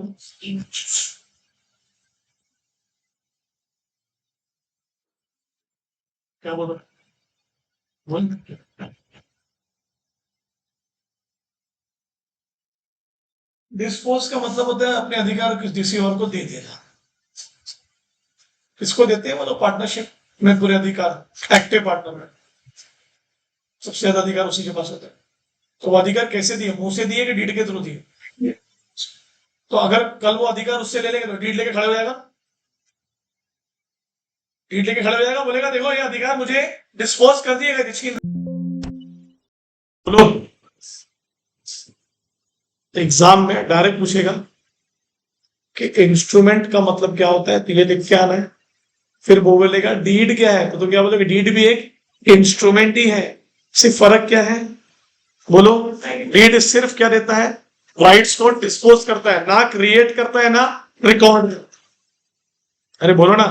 क्या बोलो? बोल। डिस्पोज का मतलब होता है अपने अधिकार किसी और को दे देना। किसको देते हैं? मतलब पार्टनरशिप में पूरे अधिकार, एक्टिव पार्टनर में सबसे ज्यादा अधिकार उसी के पास होता है। तो वो अधिकार कैसे दिए? मुंह से दिए कि डीड के थ्रू दिए? तो अगर कल वो अधिकार उससे ले लेंगे तो डीड लेके खड़े हो जाएगा। डीड लेके खड़े हो जाएगा, बोलेगा देखो ये अधिकार मुझे डिस्पोज कर दिएगा। बोलो, एग्जाम में डायरेक्ट पूछेगा कि इंस्ट्रूमेंट का मतलब क्या होता है, तो ये लिख के आना है। फिर वो बोलेगा डीड क्या है, तो तुम क्या बोलोगे? डीड भी एक इंस्ट्रूमेंट ही है, सिर्फ फर्क क्या है? बोलो, डीड सिर्फ क्या देता है? राइट्स को डिस्पोज करता है, ना क्रिएट करता है, ना रिकॉर्ड। अरे बोलो ना।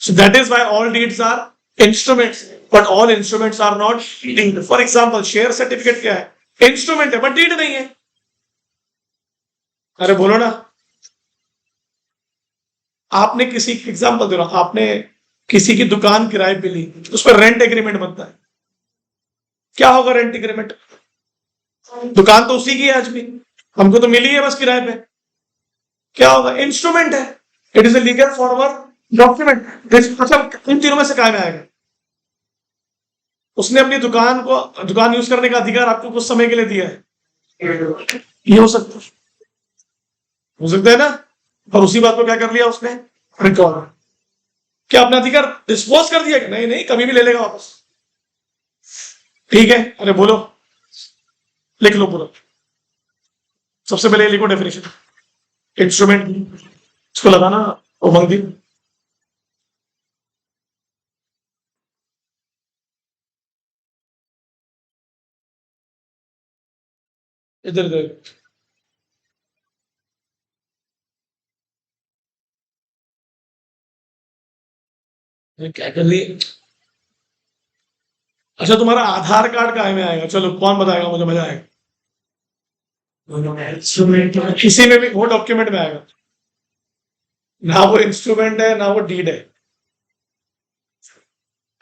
So that is why all deeds are instruments, but all instruments are not deed. For example share certificate क्या है? इंस्ट्रूमेंट है बट डीड नहीं है। अरे बोलो ना। आपने किसी एग्जांपल दे रहा हूं, आपने किसी की दुकान किराए पे ली, उस पर रेंट एग्रीमेंट बनता है। क्या होगा रेंट एग्रीमेंट? दुकान तो उसी की है आज भी, हमको तो मिली है बस किराए पे। क्या होगा? इंस्ट्रूमेंट है, it is a legal formal document. मतलब इन तीनों में से काय में आएगा? उसने अपनी दुकान यूज करने का अधिकार आपको कुछ समय के लिए दिया है, ये हो सकता है ना। और उसी बात को क्या कर लिया उसने? रिकॉर्ड। क्या अपना अधिकार डिस्पोज कर दिया? नहीं नहीं, कभी भी ले लेगा वापस। ठीक है, अरे बोलो, लिख लो पूरा। सबसे पहले लिखो डेफिनेशन इंस्ट्रूमेंट, इसको लगाना उमंग दी। इधर इधर क्या कर लिए? अच्छा, तुम्हारा आधार कार्ड कहाँ में आएगा? चलो कौन बताएगा मुझे, मजा आएगा। किसी में भी वो डॉक्यूमेंट में आएगा, ना वो इंस्ट्रूमेंट है ना वो डीड है।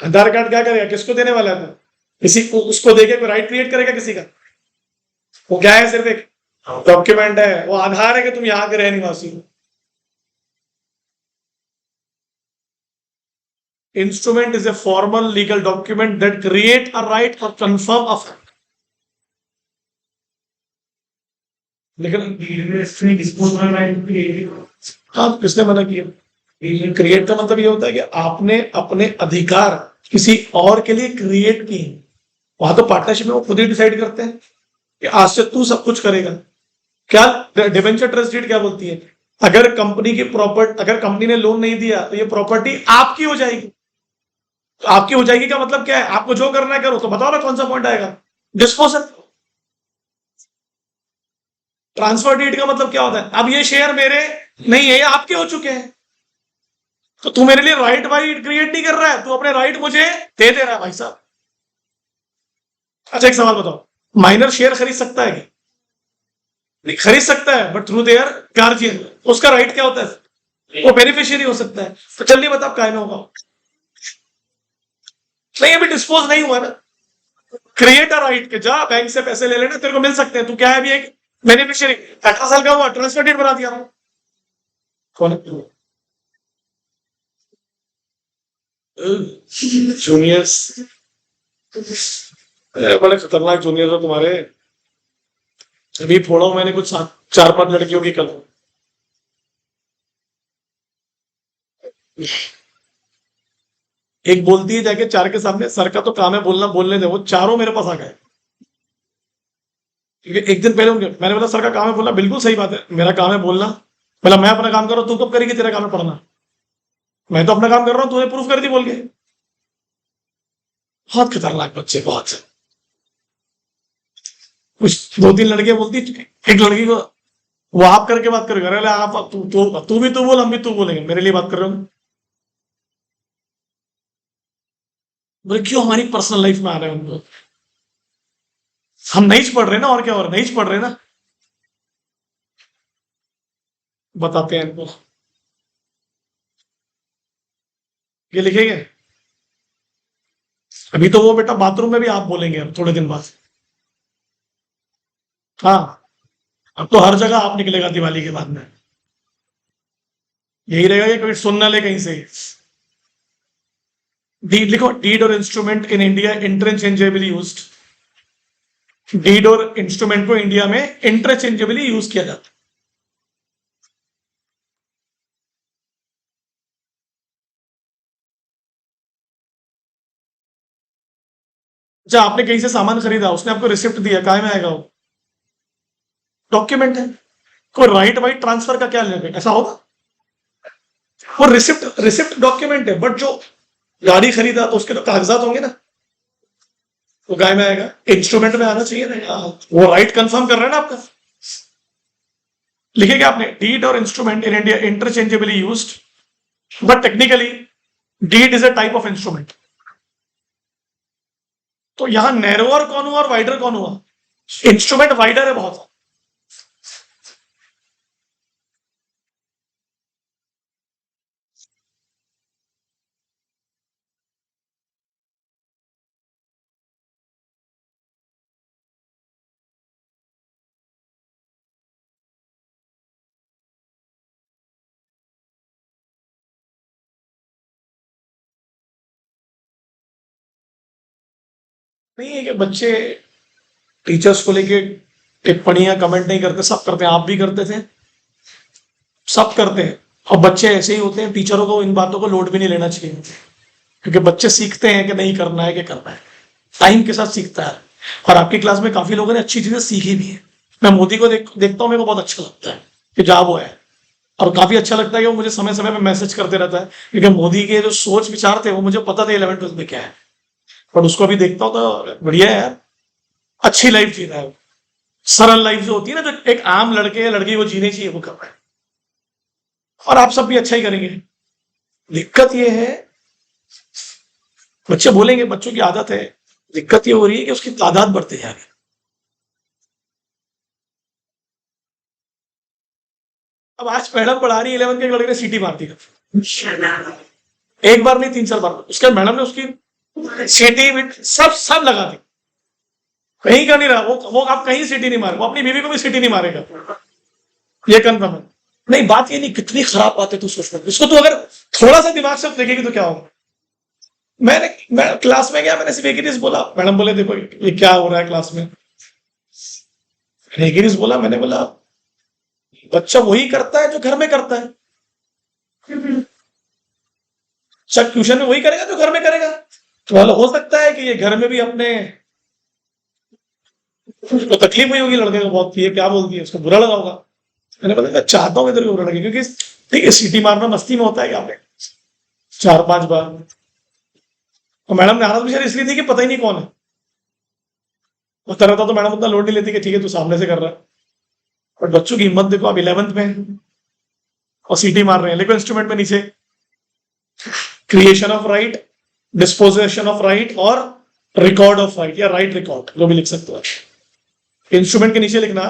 आधार कार्ड क्या करेगा? किसको देने वाला है? किसी को, उसको देके कोई राइट क्रिएट करेगा किसी का? वो क्या है? सिर्फ एक डॉक्यूमेंट है, वो आधार है कि तुम यहाँ के रहे निवासी हो। Instrument is a formal legal document that create a right or confirm a fact. लेकिन हाँ, किसने मना किया? क्रिएट का मतलब ये होता है कि आपने अपने अधिकार किसी और के लिए क्रिएट किए। वहां तो पार्टनरशिप में वो खुद ही डिसाइड करते हैं। कि आज से तू सब कुछ करेगा। क्या डिवेंचर ट्रस्ट डीड क्या बोलती है? अगर कंपनी की प्रॉपर्टी, अगर कंपनी ने लोन नहीं दिया तो ये प्रॉपर्टी आपकी हो जाएगी। तो आपकी हो जाएगी का मतलब क्या है? आपको जो करना है करो। तो बताओ ना कौन सा पॉइंट आएगा? डिस्पोजल। ट्रांसफर डीड का मतलब क्या होता है? अब ये शेयर मेरे नहीं है, ये आपके हो चुके हैं। तो तू मेरे लिए राइट वाइट क्रिएट नहीं कर रहा है, तू अपने राइट मुझे दे दे रहा है भाई साहब। अच्छा एक सवाल बताओ, माइनर शेयर खरीद सकता है क्या? नहीं खरीद सकता है, बट थ्रू देयर गार्जियन। उसका राइट क्या होता है? वो बेनिफिशियरी हो सकता है। तो जल्दी बता काय में होगा? नहीं अभी डिस्पोज नहीं हुआ ना। क्रिएट अ राइट के जा बैंक से पैसे ले लेना, तेरे को मिल सकते हैं। तू क्या है अभी? एक बेनिफिशियरी। 18 साल का हुआ, ट्रांसफर डेट बना दिया। कौन है? जूनियर्स। बड़े खतरनाक जूनियर हो तुम्हारे। अभी फोड़ा हूं मैंने कुछ 4-5 लड़कियों की कल। एक बोलती है जाके चार के सामने, सर का तो काम है बोलना, बोलने दे। वो चारों मेरे पास आ गए, क्योंकि एक दिन पहले मैंने बोला सर का काम है बोलना, बिल्कुल सही बात है, मेरा काम है बोलना। बोला मैं अपना काम कर रहा हूं, तू कब करेगी? तेरा काम है पढ़ना। मैं तो अपना काम कर रहा हूं, तूने प्रूफ कर दी बोल के। बहुत खतरनाक बच्चे, बहुत। कुछ 2-3 लड़कियां बोलती, एक लड़की को वो आप करके बात करेगा, अरे आप तू भी तू बोल, हम भी तू बोलेंगे, मेरे लिए बात कर रहे हो। बोले क्यों हमारी पर्सनल लाइफ में आ रहे हैं उनको? हम नहीं पढ़ रहे ना, और क्या, और नहीं पढ़ रहे ना। बताते हैं इनको। ये लिखेंगे। अभी तो वो बेटा बाथरूम में भी आप बोलेंगे अब थोड़े दिन बाद। हाँ, अब तो हर जगह आप निकलेगा दिवाली के बाद में। यही रहेगा कि कोई सुन ना ले कहीं से। डीड लिखो, डीड और instrument in India interchangeably used. Deed और इंस्ट्रूमेंट को इंडिया में इंटरचेंजेबली यूज किया जाता है। अच्छा आपने कहीं से सामान खरीदा, उसने आपको रिसिप्ट दिया, कहाँ में आएगा वो? डॉक्यूमेंट है। कोई राइट वाइट ट्रांसफर का क्या लेना, ऐसा होगा? वो रिसिप्ट, रिसिप्ट डॉक्यूमेंट है, बट जो गाड़ी खरीदा तो उसके तो कागजात होंगे ना, वो गाय में आएगा, इंस्ट्रूमेंट में आना चाहिए ना। वो राइट कंफर्म कर रहा है ना आपका। लिखेगा आपने, डीड और instrument in India interchangeably used, but technically deed is a type of instrument. तो यहां नैरोअर कौन हुआ और वाइडर कौन हुआ? इंस्ट्रूमेंट वाइडर है बहुत। नहीं है कि बच्चे टीचर्स को लेके टिप्पणियां कमेंट नहीं करते, सब करते हैं, आप भी करते थे, सब करते हैं। और बच्चे ऐसे ही होते हैं, टीचरों को इन बातों को लोड भी नहीं लेना चाहिए, क्योंकि बच्चे सीखते हैं कि नहीं करना है कि करना है, टाइम के साथ सीखता है। और आपकी क्लास में काफी लोगों ने अच्छी चीजें सीखी भी है। मैं मोदी को देखता हूँ, मेरे को बहुत अच्छा लगता है कि जा वो है। और काफी अच्छा लगता है कि वो मुझे समय समय में मैसेज करते रहता है, क्योंकि मोदी के जो सोच विचार थे वो मुझे पता था 11th-12th में क्या है। पर उसको अभी देखता हूँ तो बढ़िया है यार, अच्छी लाइफ जी रहा है। सरल लाइफ जो होती है ना, जो एक आम लड़के या लड़की को जीनी चाहिए, वो कर रहा है। और आप सब भी अच्छा ही करेंगे। दिक्कत ये है, बच्चे बोलेंगे, बच्चों की आदत है। दिक्कत ये हो रही है कि उसकी तादाद बढ़ते जा रही है। अब आज मैडम पढ़ा रही है 11th के, एक लड़के ने सीटी मार दी, एक बार नहीं 3-4 बार। उसके मैडम ने उसकी सीटी विट सब सब लगा दी। कहीं का नहीं रहा वो आप कहीं सीटी नहीं मारे, वो अपनी बीवी को भी सीटी नहीं मारेगा, ये कंफर्म है। नहीं बात ये नहीं, कितनी खराब बात है तू सोच रहा, इसको तू अगर थोड़ा सा दिमाग से देखेगी तो क्या होगा। मैं क्लास में गया, मैंने सिर्फ एक ही चीज बोला, मैडम बोले देखो ये क्या हो रहा है क्लास में। मैंने एक ही चीज बोला, मैंने बोला बच्चा वही करता है जो घर में करता है। अच्छा ट्यूशन में वही करेगा जो घर में करेगा। तो हो सकता है कि ये घर में भी अपने उसको तकलीफ हुई होगी लड़के को बहुत कि ये क्या बोल दिया, उसको बुरा लगा होगा। मैंने बोला मैं चाहता हूँ इधर को बुरा लगे, क्योंकि ठीक है सीटी मारना मस्ती में होता है यहाँ पे 4-5 बार। और मैडम ने आदत भी शायद इसलिए थी कि पता ही नहीं कौन है, होता रहता तो मैडम उतना लोड नहीं लेती कि ठीक है तू सामने से कर रहा है। और बच्चों की हिम्मत देखो, अब 11th में हैं और सीटी मार रहे हैं, लिखो इंस्ट्रूमेंट में नीचे creation of right, disposition of right और रिकॉर्ड ऑफ राइट या राइट रिकॉर्ड जो भी लिख सकते हो। इंस्ट्रूमेंट के नीचे लिखना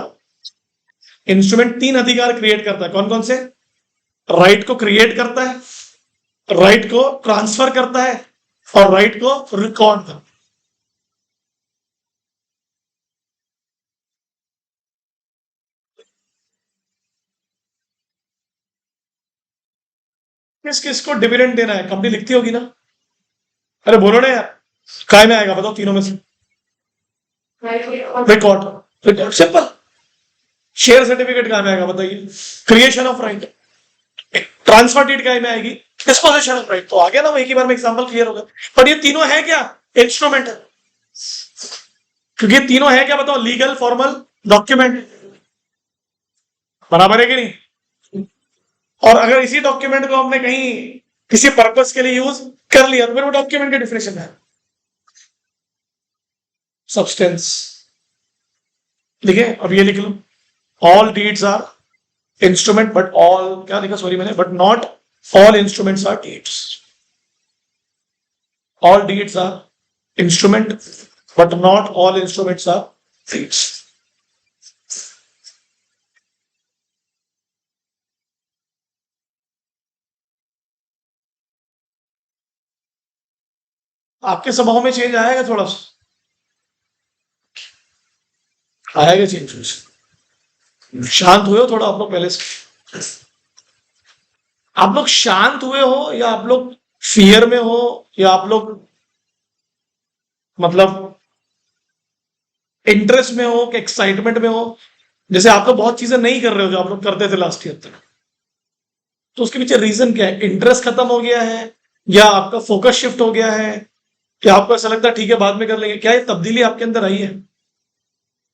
इंस्ट्रूमेंट 3 अधिकार क्रिएट करता है। कौन कौन से? राइट को क्रिएट करता है, राइट को ट्रांसफर करता है और राइट को रिकॉर्ड करता है। किस किस को डिविडेंड देना है कंपनी लिखती होगी ना? अरे बोलो ना यार, काय में आएगा बताओ तीनों में से? Record. Record simple. Share certificate कहां में आएगा बताइए? Creation of right. Transfer deed कहां में आएगी? Disposition of right. तो आ गया ना, एक ही बार में एग्जांपल क्लियर होगा। पर ये तीनों है क्या? इंस्ट्रूमेंट है। क्योंकि ये तीनों है क्या बताओ? Legal formal document. बराबर है कि नहीं? और अगर इसी डॉक्यूमेंट को हमने कहीं किसी पर्पस के लिए यूज कर लिया तो फिर वो डॉक्यूमेंट की डिफिनेशन है सब्सटेंस। ठीक है, अब ये लिख लो, all deeds are instrument but all, क्या लिखा सॉरी मैंने, but not all instruments are deeds. All deeds are instrument but not all instruments are deeds. आपके स्वभाव में चेंज आएगा थोड़ा सा, आएगा चेंज। शांत हुए हो थोड़ा आप लोग पहले से? आप लोग शांत हुए हो या आप लोग फियर में हो या आप लोग मतलब इंटरेस्ट में हो कि एक्साइटमेंट में हो? जैसे आप लोग बहुत चीजें नहीं कर रहे हो जो आप लोग करते थे लास्ट ईयर तक, तो उसके पीछे रीजन क्या है? इंटरेस्ट खत्म हो गया है या आपका फोकस शिफ्ट हो गया है या आपको ऐसा लगता है ठीक है बाद में कर लेंगे? क्या ये तब्दीली आपके अंदर आई है?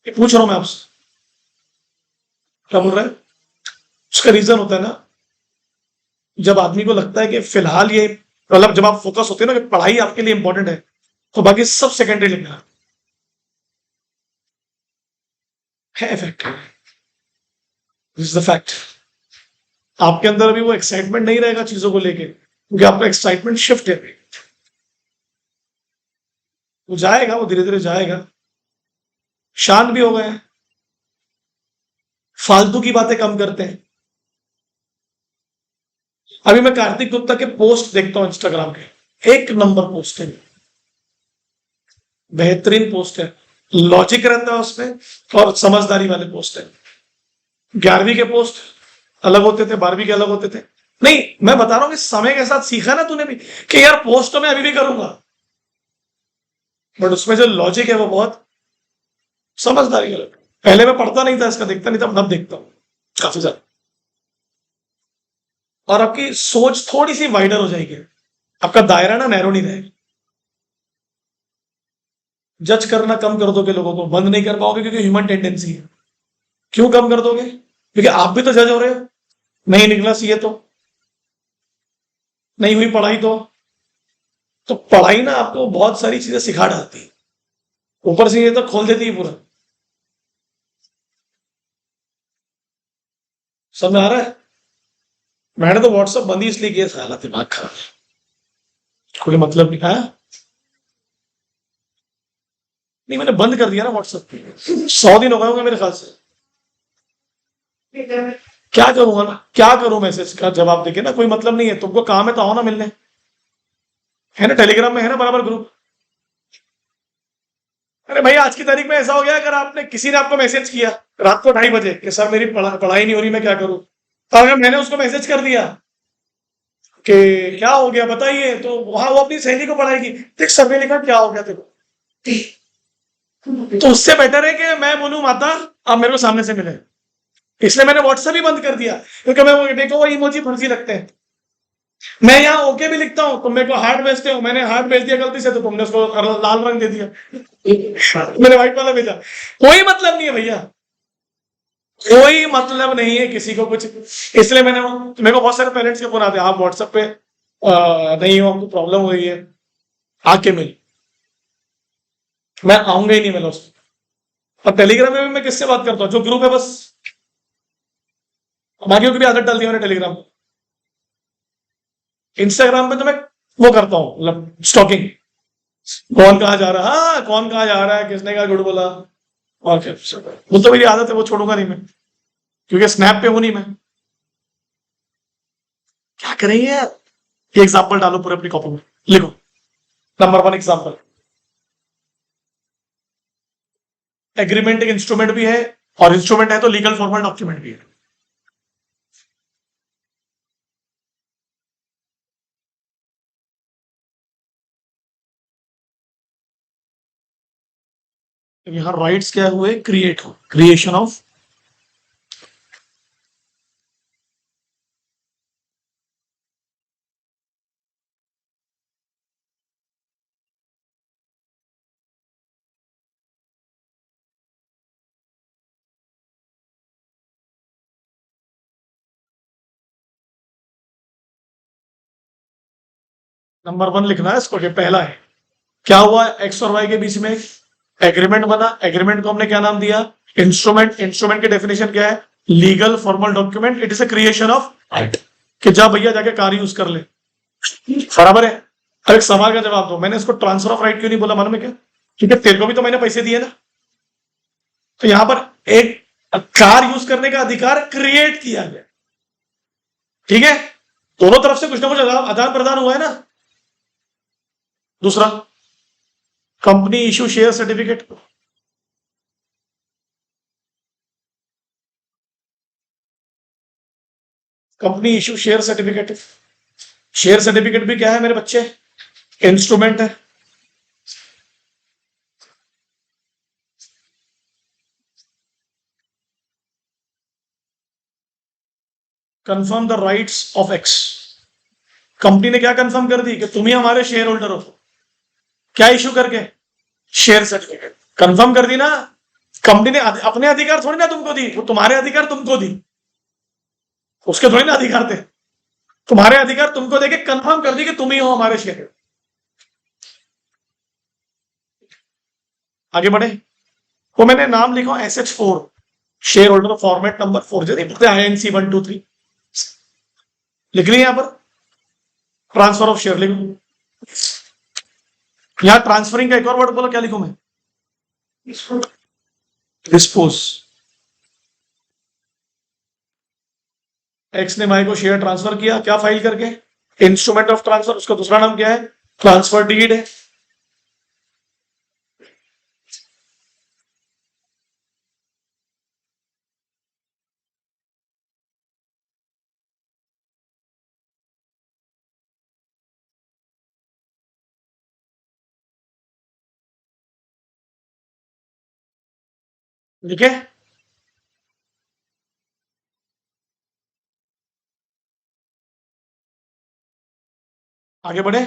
ये पूछ रहा हूं मैं आपसे। क्या बोल रहे हैं? उसका रीजन होता है ना, जब आदमी को लगता है कि फिलहाल ये, मतलब जब आप फोकस होते हो ना कि पढ़ाई आपके लिए इंपॉर्टेंट है, तो बाकी सब सेकेंडरी लिखना है। Effect is the fact. आपके अंदर अभी वो एक्साइटमेंट नहीं रहेगा चीजों को लेके, क्योंकि आपका एक्साइटमेंट शिफ्ट है। वो जाएगा, वो धीरे धीरे जाएगा। शांत भी हो गए हैं, फालतू की बातें कम करते हैं। अभी मैं कार्तिक गुप्ता के पोस्ट देखता हूं इंस्टाग्राम के, एक नंबर पोस्ट है, बेहतरीन पोस्ट है, लॉजिक रहता है उसमें और समझदारी वाले पोस्ट है। 11वीं के पोस्ट अलग होते थे, 12वीं के अलग होते थे। नहीं, मैं बता रहा हूं कि समय के साथ सीखा ना तूने भी कि यार पोस्ट तो मैं अभी भी करूंगा, बट उसमें जो लॉजिक है वो बहुत समझदारी वाला। पहले मैं पढ़ता नहीं था इसका, देखता नहीं था, अब देखता हूं काफी ज्यादा। और आपकी सोच थोड़ी सी वाइडर हो जाएगी, आपका दायरा ना नैरो नहीं रहेगा। जज करना कम कर दोगे लोगों को, बंद नहीं कर पाओगे क्योंकि ह्यूमन टेंडेंसी है। क्यों कम कर दोगे? क्योंकि आप भी तो जज हो रहे हो। नहीं निकला सीए तो, नहीं हुई पढ़ाई तो पढ़ाई ना आपको बहुत सारी चीजें सिखा डालती है, ऊपर से ये तो खोल देती है पूरा। समझ में आ रहा है? मैंने तो व्हाट्सएप बंद ही इसलिए किया, साला दिमाग खराब, कोई मतलब नहीं है। नहीं, मैंने बंद कर दिया ना व्हाट्सएप, 100 दिन हो गए होंगे मेरे ख्याल से। क्या करूंगा ना, क्या करूं? मैसेज का जवाब देके ना कोई मतलब नहीं है। तुमको काम है तो आओ ना मिलने, है ना? टेलीग्राम में है ना बराबर ग्रुप। अरे भाई आज की तारीख में ऐसा हो गया, अगर आपने किसी ने आपको मैसेज किया रात को 2:30 बजे कि सर मेरी पढ़ाई नहीं हो रही, मैं क्या करूं, तो अगर मैंने उसको मैसेज कर दिया कि क्या हो गया बताइए, तो वहां वो अपनी सहेली को पढ़ाएगी, देख सर ने लिखा क्या हो गया तेरे को। तो उससे बेटर है कि मैं बोलूं माता आप मेरे को सामने से मिले। इसलिए मैंने व्हाट्सएप ही बंद कर दिया, क्योंकि मैं वो देखो वो इमोजी फर्जी लगते हैं। मैं यहाँ ओके भी लिखता हूँ, तुम मेरे को हार्ट भेजते हो, मैंने हार्ट भेज दिया गलती से तो तुमने उसको लाल रंग दे दिया, मैंने व्हाइट वाला भेजा। कोई मतलब नहीं है भैया, कोई मतलब नहीं है किसी को कुछ। इसलिए मेरे को बहुत सारे पेरेंट्स के फोन आते हैं, आप व्हाट्सएप पे नहीं हो, हमको प्रॉब्लम हो रही है, आके मिल। मैं आऊंगा ही नहीं, मैं उसको। और टेलीग्राम में भी मैं किससे बात करता हूँ, जो ग्रुप है बस। बाकियों की भी आदत डाल दी मैंने टेलीग्राम पे। इंस्टाग्राम पे तो मैं वो करता हूँ, मतलब स्टॉकिंग, कौन कहाँ जा रहा है, हाँ कौन कहाँ जा रहा है, किसने क्या झूठ बोला, और क्या। वो तो मेरी आदत है, वो छोड़ूंगा नहीं मैं, क्योंकि स्नैप पे हूं नहीं मैं। क्या करेंगे यार, ये एग्जाम्पल डालो पूरे अपनी कॉपी में, लिखो। नंबर वन एग्जाम्पल, एग्रीमेंट एक इंस्ट्रूमेंट भी है, और इंस्ट्रूमेंट है तो लीगल फॉर्मल डॉक्यूमेंट भी है। तो यहाँ राइट्स क्या हुए, क्रिएट हो, क्रिएशन ऑफ। नंबर वन लिखना है इसको, ये पहला है। क्या हुआ एक्स और वाई के बीच में, एग्रीमेंट बना, एग्रीमेंट को हमने क्या नाम दिया, इंस्ट्रूमेंट। इंस्ट्रूमेंट की डेफिनेशन क्या है, legal formal document, it is a creation of right, कि जा भैया जाके कार यूज कर ले, बराबर है। अब एक सवाल का जवाब दो, मैंने इसको ट्रांसफर ऑफ राइट क्यों नहीं बोला, मालूम है क्या, क्योंकि तेरे को भी तो मैंने पैसे दिए ना। तो यहां पर एक कार यूज करने का अधिकार क्रिएट किया गया, ठीक है, दोनों तरफ से कुछ ना कुछ आदान प्रदान हुआ है ना। दूसरा, company issue share certificate, company issue share certificate. Share certificate भी क्या है मेरे बच्चे, इंस्ट्रूमेंट है। Confirm the rights of x, company ने क्या कंफर्म कर दी कि तुम ही हमारे शेयर होल्डर हो, क्या इशू करके, शेयर सर्टिफिकेट। कंफर्म कर दी ना, कंपनी ने अपने अधिकार थोड़ी ना तुमको दी, वो तुम्हारे अधिकार तुमको दी, उसके थोड़ी ना अधिकार थे, तुम्हारे अधिकार तुमको देके कंफर्म कर दी कि तुम ही हो हमारे शेयर। आगे बढ़े, वो मैंने नाम लिखा SH4, share holder format number 4, जैसे INC 1 2 3 लिख लिया, यहां पर ट्रांसफर ऑफ शेयर लिखो। यहां ट्रांसफरिंग का एक और वर्ड बोलो, क्या लिखूं मैं, डिस्पोज। एक्स ने वाई को शेयर ट्रांसफर किया, क्या फाइल करके, इंस्ट्रूमेंट ऑफ ट्रांसफर, उसका दूसरा नाम क्या है, ट्रांसफर डीड है। ठीक है, आगे बढ़े,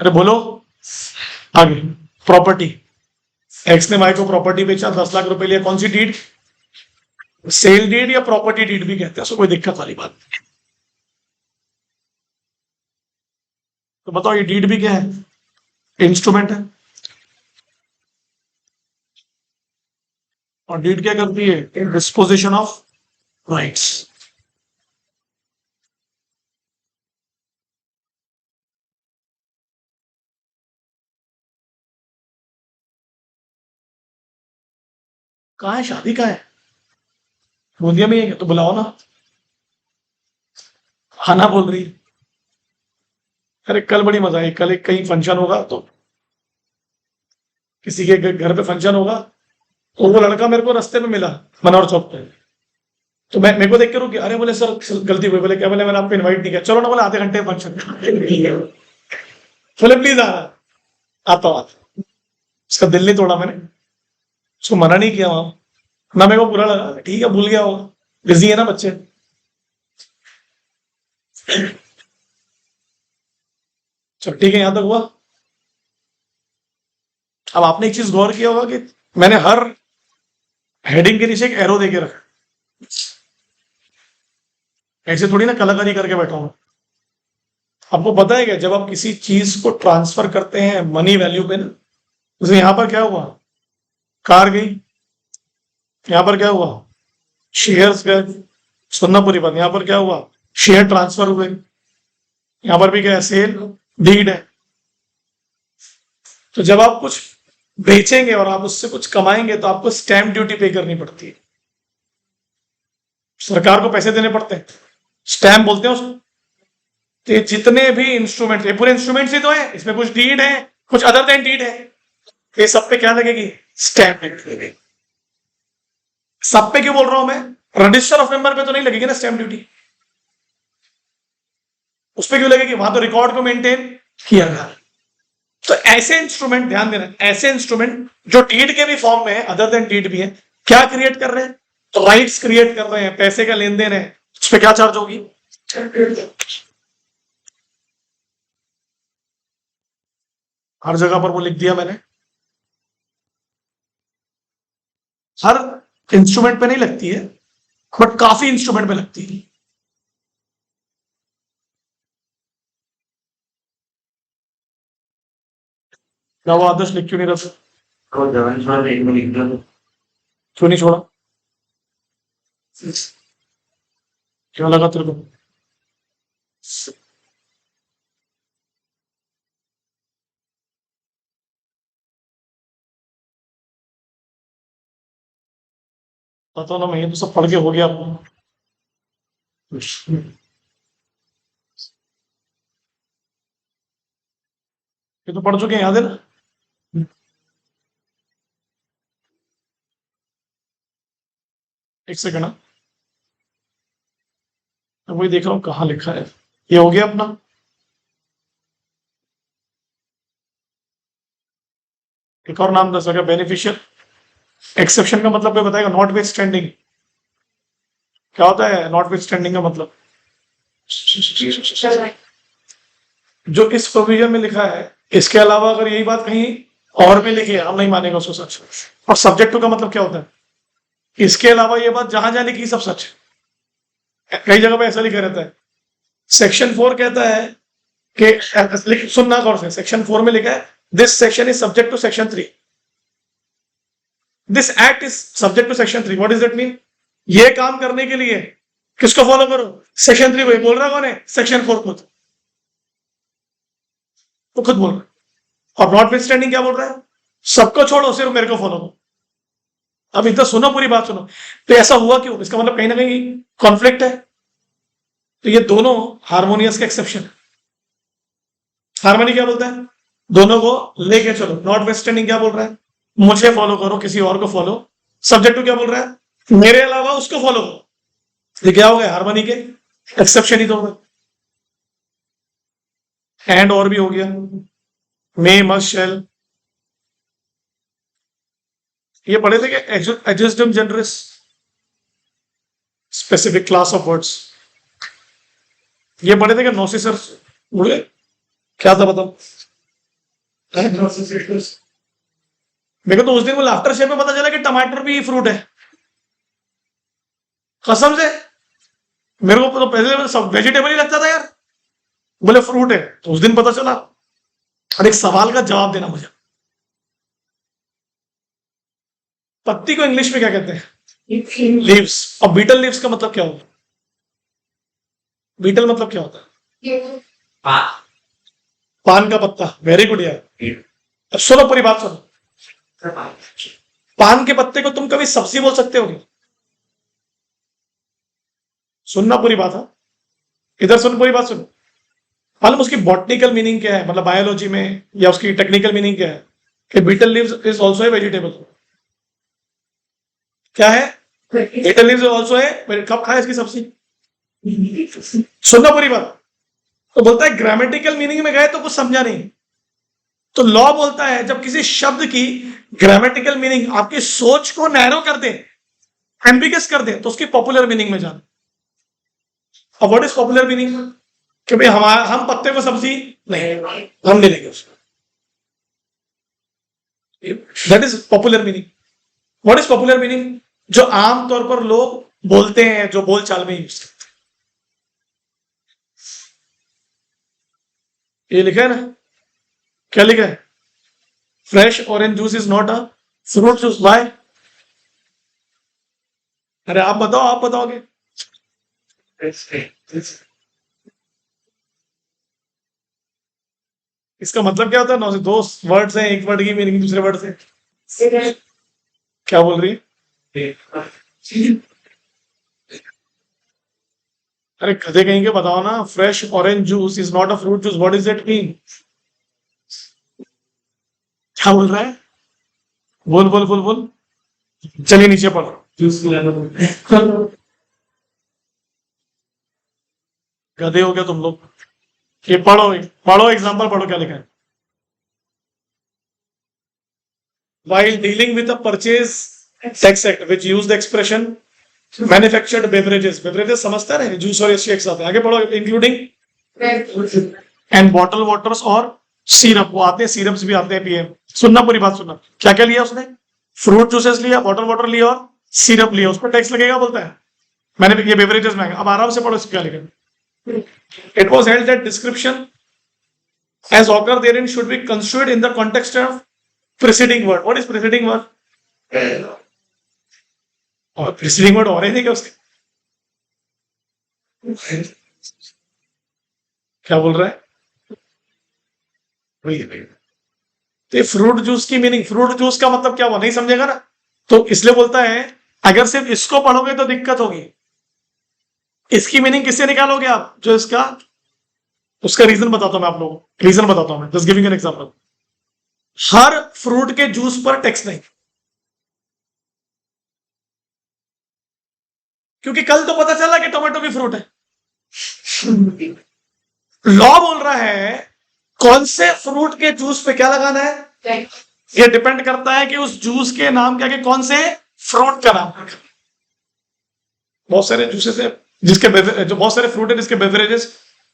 अरे बोलो आगे। प्रॉपर्टी, एक्स ने वाई को प्रॉपर्टी बेचा, 10 लाख रुपए लिया, कौन सी डीड, सेल डीड या प्रॉपर्टी डीड भी कहते हैं, उसको कोई दिक्कत वाली बात नहीं। तो बताओ ये डीड भी क्या है, इंस्ट्रूमेंट है। और डीड क्या करती है, डिस्पोजिशन ऑफ राइट्स। कहाँ है शादी, कहाँ है, बूंदिया में है, तो बुलाओ ना। खाना बोल रही है, अरे कल बड़ी मजा आई, कल एक कहीं फंक्शन होगा, तो किसी के घर पे फंक्शन होगा, तो वो लड़का मेरे को रास्ते में मिला, मनोहर चौक पे। तो मैं मेरे को देख के रुकी, अरे बोले सर गलती हुई, बोले क्या, बोले मैंने आपको इनवाइट नहीं किया, चलो ना, बोले आधे घंटे फंक्शन, बोले प्लीज आ रहा, आता हूँ उसका दिल नहीं तोड़ा मैंने, उसको मना नहीं किया वहां, ना मेरे को बुरा लगा, ठीक है भूल गया होगा, बिजी है ना बच्चे। चलो ठीक है, यहां तक हुआ। अब आपने एक चीज गौर किया होगा कि मैंने हर हेडिंग के नीचे एक एरो देके रखा। ऐसे थोड़ी ना कलाकारी करके बैठा हूं। आपको पता है क्या, जब आप किसी चीज को ट्रांसफर करते हैं मनी वैल्यू पे ना, जैसे यहां पर क्या हुआ, कार गई, यहां पर क्या हुआ, शेयर्स गए। सुनना पूरी बात, यहां पर क्या हुआ, शेयर ट्रांसफर हुए। यहां पर भी क्या है, सेल डीड है। तो जब आप कुछ बेचेंगे और आप उससे कुछ कमाएंगे तो आपको स्टैंप ड्यूटी पे करनी पड़ती है। सरकार को पैसे देने पड़ते हैं, स्टैम्प बोलते हैं उसको। तो ये जितने भी इंस्ट्रूमेंट, ये पूरे इंस्ट्रूमेंट ही तो है, इसमें कुछ डीड है, कुछ अदर देन डीड है। ये सब पे क्या लगेगी, स्टैंप ड्यूटी लगेगी। सब पे क्यों बोल रहा हूं मैं, रजिस्टर ऑफ मेंबर पे तो नहीं लगेगी ना स्टैंप ड्यूटी। उस पर क्यों लगेगी, वहां तो रिकॉर्ड को मेंटेन किया गया। तो ऐसे इंस्ट्रूमेंट, ध्यान देना, ऐसे इंस्ट्रूमेंट जो डीड के भी फॉर्म में है, अदर देन डीड भी है, क्या क्रिएट कर रहे हैं, तो राइट्स क्रिएट कर रहे हैं, पैसे का लेन देन है, उस पर क्या चार्ज होगी। हर जगह पर वो लिख दिया मैंने, हर इंस्ट्रूमेंट पे नहीं लगती है, बट काफी इंस्ट्रूमेंट पे लगती है। क्या वो आदर्श लिख क्यों नहीं रहा, क्यों नहीं छोड़ा, क्यों लगा तेरे को। पता ना, मैं ये तो सब पढ़ के हो गया आपको। ये तो पढ़ चुके हैं, याद है ना। एक सेकंड, मैं वही देख रहा हूँ कहाँ लिखा है। ये हो गया अपना। एक और नाम दस, बेनिफिशियल एक्सेप्शन का मतलब क्या बताएगा, नॉट विथ स्टैंडिंग। क्या होता है नॉट विथ स्टैंडिंग का मतलब, जो इस प्रोविजन में लिखा है, इसके अलावा अगर यही बात कहीं और में लिखी है, हम नहीं मानेगा उसको सच। और सब्जेक्ट टू का मतलब क्या होता है, इसके अलावा ये बात जहां जहां लिखी सब सच है। कई जगह पे ऐसा लिखा रहता है। सेक्शन 4 कहता है कि, सुनना गौर से, सेक्शन 4 में लिखा है this section is subject to section 3, this act is subject to section 3। What is that mean, ये काम करने के लिए किसको फॉलो करो, सेक्शन 3 को। बोल रहा कौन है, सेक्शन 4 खुद, तो खुद बोल रहा है। और नॉट स्टैंडिंग क्या बोल रहा है, सबको छोड़ो सिर्फ मेरे को फॉलो करो। अब इधर सुनो, पूरी बात सुनो। तो ऐसा हुआ क्यों, इसका मतलब कहीं ना कहीं कॉन्फ्लिक्ट है। तो ये दोनों हारमोनियस का एक्सेप्शन है। हारमोनी क्या बोलता है, दोनों को लेके चलो। नॉट स्टैंडिंग क्या बोल रहा है, मुझे फॉलो करो, किसी और को फॉलो। सब्जेक्ट क्या बोल रहा है, मेरे अलावा उसको फॉलो करो। ये क्या हो गया, हारमोनी के एक्सेप्शन ही तो हो गए। एंड और भी हो गया, मे मस्ट शैल। ये पढ़े थे कि ejusdem generis specific class of words. ये पढ़े थे कि नोसिसर हुए, क्या था बताओ। मेरे को तो उस दिन वो लाफ्टर शेप में पता चला कि टमाटर भी फ्रूट है, कसम से। मेरे को तो पहले सब वेजिटेबल ही लगता था यार, बोले फ्रूट है, तो उस दिन पता चला। और एक सवाल का जवाब देना मुझे, पत्ती को इंग्लिश में क्या कहते हैं, लीव्स। और बीटल लीव्स का मतलब क्या होता है, बीटल मतलब क्या होता है, पान का पत्ता। वेरी गुड यार। अब सुनो पूरी बात सुनो, पान के पत्ते को तुम कभी सब्जी बोल सकते हो क्या, सुनना पूरी बात है, इधर सुन, पूरी बात सुनो। मालूम उसकी बॉटनिकल मीनिंग क्या है, मतलब बायोलॉजी में, या उसकी टेक्निकल मीनिंग क्या है, कि betel leaves is also a vegetable. क्या है, बीटल लीव्स आल्सो है। कब खाए इसकी सब्जी, सुनना पूरी बात। तो बोलता है ग्रामेटिकल मीनिंग में गए तो कुछ समझा नहीं। तो लॉ बोलता है जब किसी शब्द की ग्रामेटिकल मीनिंग आपकी सोच को नैरो कर दे, एम्बिगस कर दे, तो उसकी पॉपुलर मीनिंग में जाना। अब व्हाट इज पॉपुलर मीनिंग, कि भाई हम पत्ते को सब्जी नहीं, हम नहीं लेंगे उसको। That is popular meaning. What is popular meaning? जो आमतौर पर लोग बोलते हैं, जो बोलचाल में यूज करते हैं। ये लिखा है ना, क्या लिखा है? Fresh orange juice is not a fruit juice. Why? अरे आप बताओ, आप बताओगे। इसका मतलब क्या होता है? नौ से दो वर्ड्स हैं, एक वर्ड की मीनिंग दूसरे वर्ड से। क्या बोल रही है? अरे गधे कहीं के, बताओ ना। Fresh orange juice is not a fruit juice, what is it mean? क्या बोल रहा है? बोल बोल बोल बोल। चलिए नीचे पढ़ो। जूस गधे हो गया तुम लोग। ये पढ़ो, पढ़ो एग्जाम्पल पढ़ो, क्या लिखा है? While dealing with a purchase tax act which use the expression manufactured beverages, beverages समझता है, जूस और इसके एक साथ है। आगे पढ़ो, इंक्लूडिंग एंड बॉटल वाटर्स और सिरप। वो आते हैं, सिरप्स भी आते हैं पीए। सुनना, पूरी बात सुनना। क्या क्या लिया उसने? फ्रूट जूसेस लिया, बॉटल वाटर लिया और सिरप लिया। उस पर टैक्स लगेगा बोलता है। मैंने ये बेवरेजेस में। अब आराम से पढ़ो इसको, क्या लिखा। It was held that description as occur therein should be construed in the context of preceding word. What is preceding word? और preceding word और है क्या उसके? क्या बोल रहा है? वही है। तो फ्रूट जूस की मीनिंग, फ्रूट जूस का मतलब क्या, वो नहीं समझेगा ना। तो इसलिए बोलता है अगर सिर्फ इसको पढ़ोगे तो दिक्कत होगी। इसकी मीनिंग किससे निकालोगे आप? जो इसका, उसका रीजन बताता हूं मैं आप लोगों को। रीजन बताता हूं मैं, just giving an example. Her fruit के जूस पर टैक्स नहीं, क्योंकि कल तो पता चला कि टोमेटो भी फ्रूट है। लॉ बोल रहा है कौन से फ्रूट के जूस पे क्या लगाना है। ये डिपेंड करता है कि उस जूस के नाम के आगे कौन से फ्रूट का नाम है। बहुत सारे जूसेस है जिसके जो बहुत सारे फ्रूट है जिसके बेवरेजेस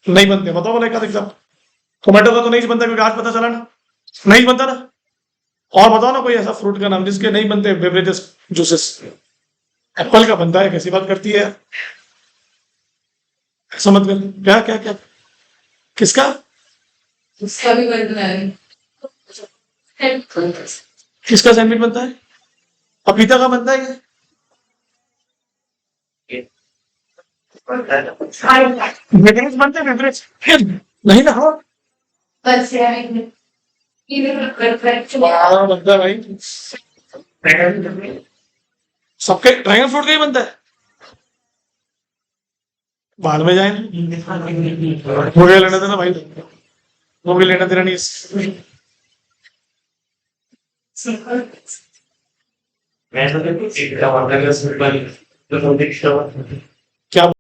नहीं बनते। बताओ बोला एक एग्जाम्पल। टोमेटो का तो नहीं बनता, क्योंकि आज पता चला ना, नहीं बनता ना। और बताओ ना कोई ऐसा फ्रूट का नाम जिसके नहीं बनते बेवरेजेस, जूसेस। एप्पल का बनता है, कैसी बात करती है? ऐसा मत कर। क्या क्या क्या? किसका? उसका भी बनता है। किसका सैंडविच बनता है? पपीता का बनता है क्या? बेवरेज बनते हैं, बेवरेज नहीं ना। हाँ बनता है भाई, सबके ड्रैगन फ्रूट का ही बनता है। बाद में जाए, हो गया लेना देना भाई, वो भी लेना देना नहीं। क्या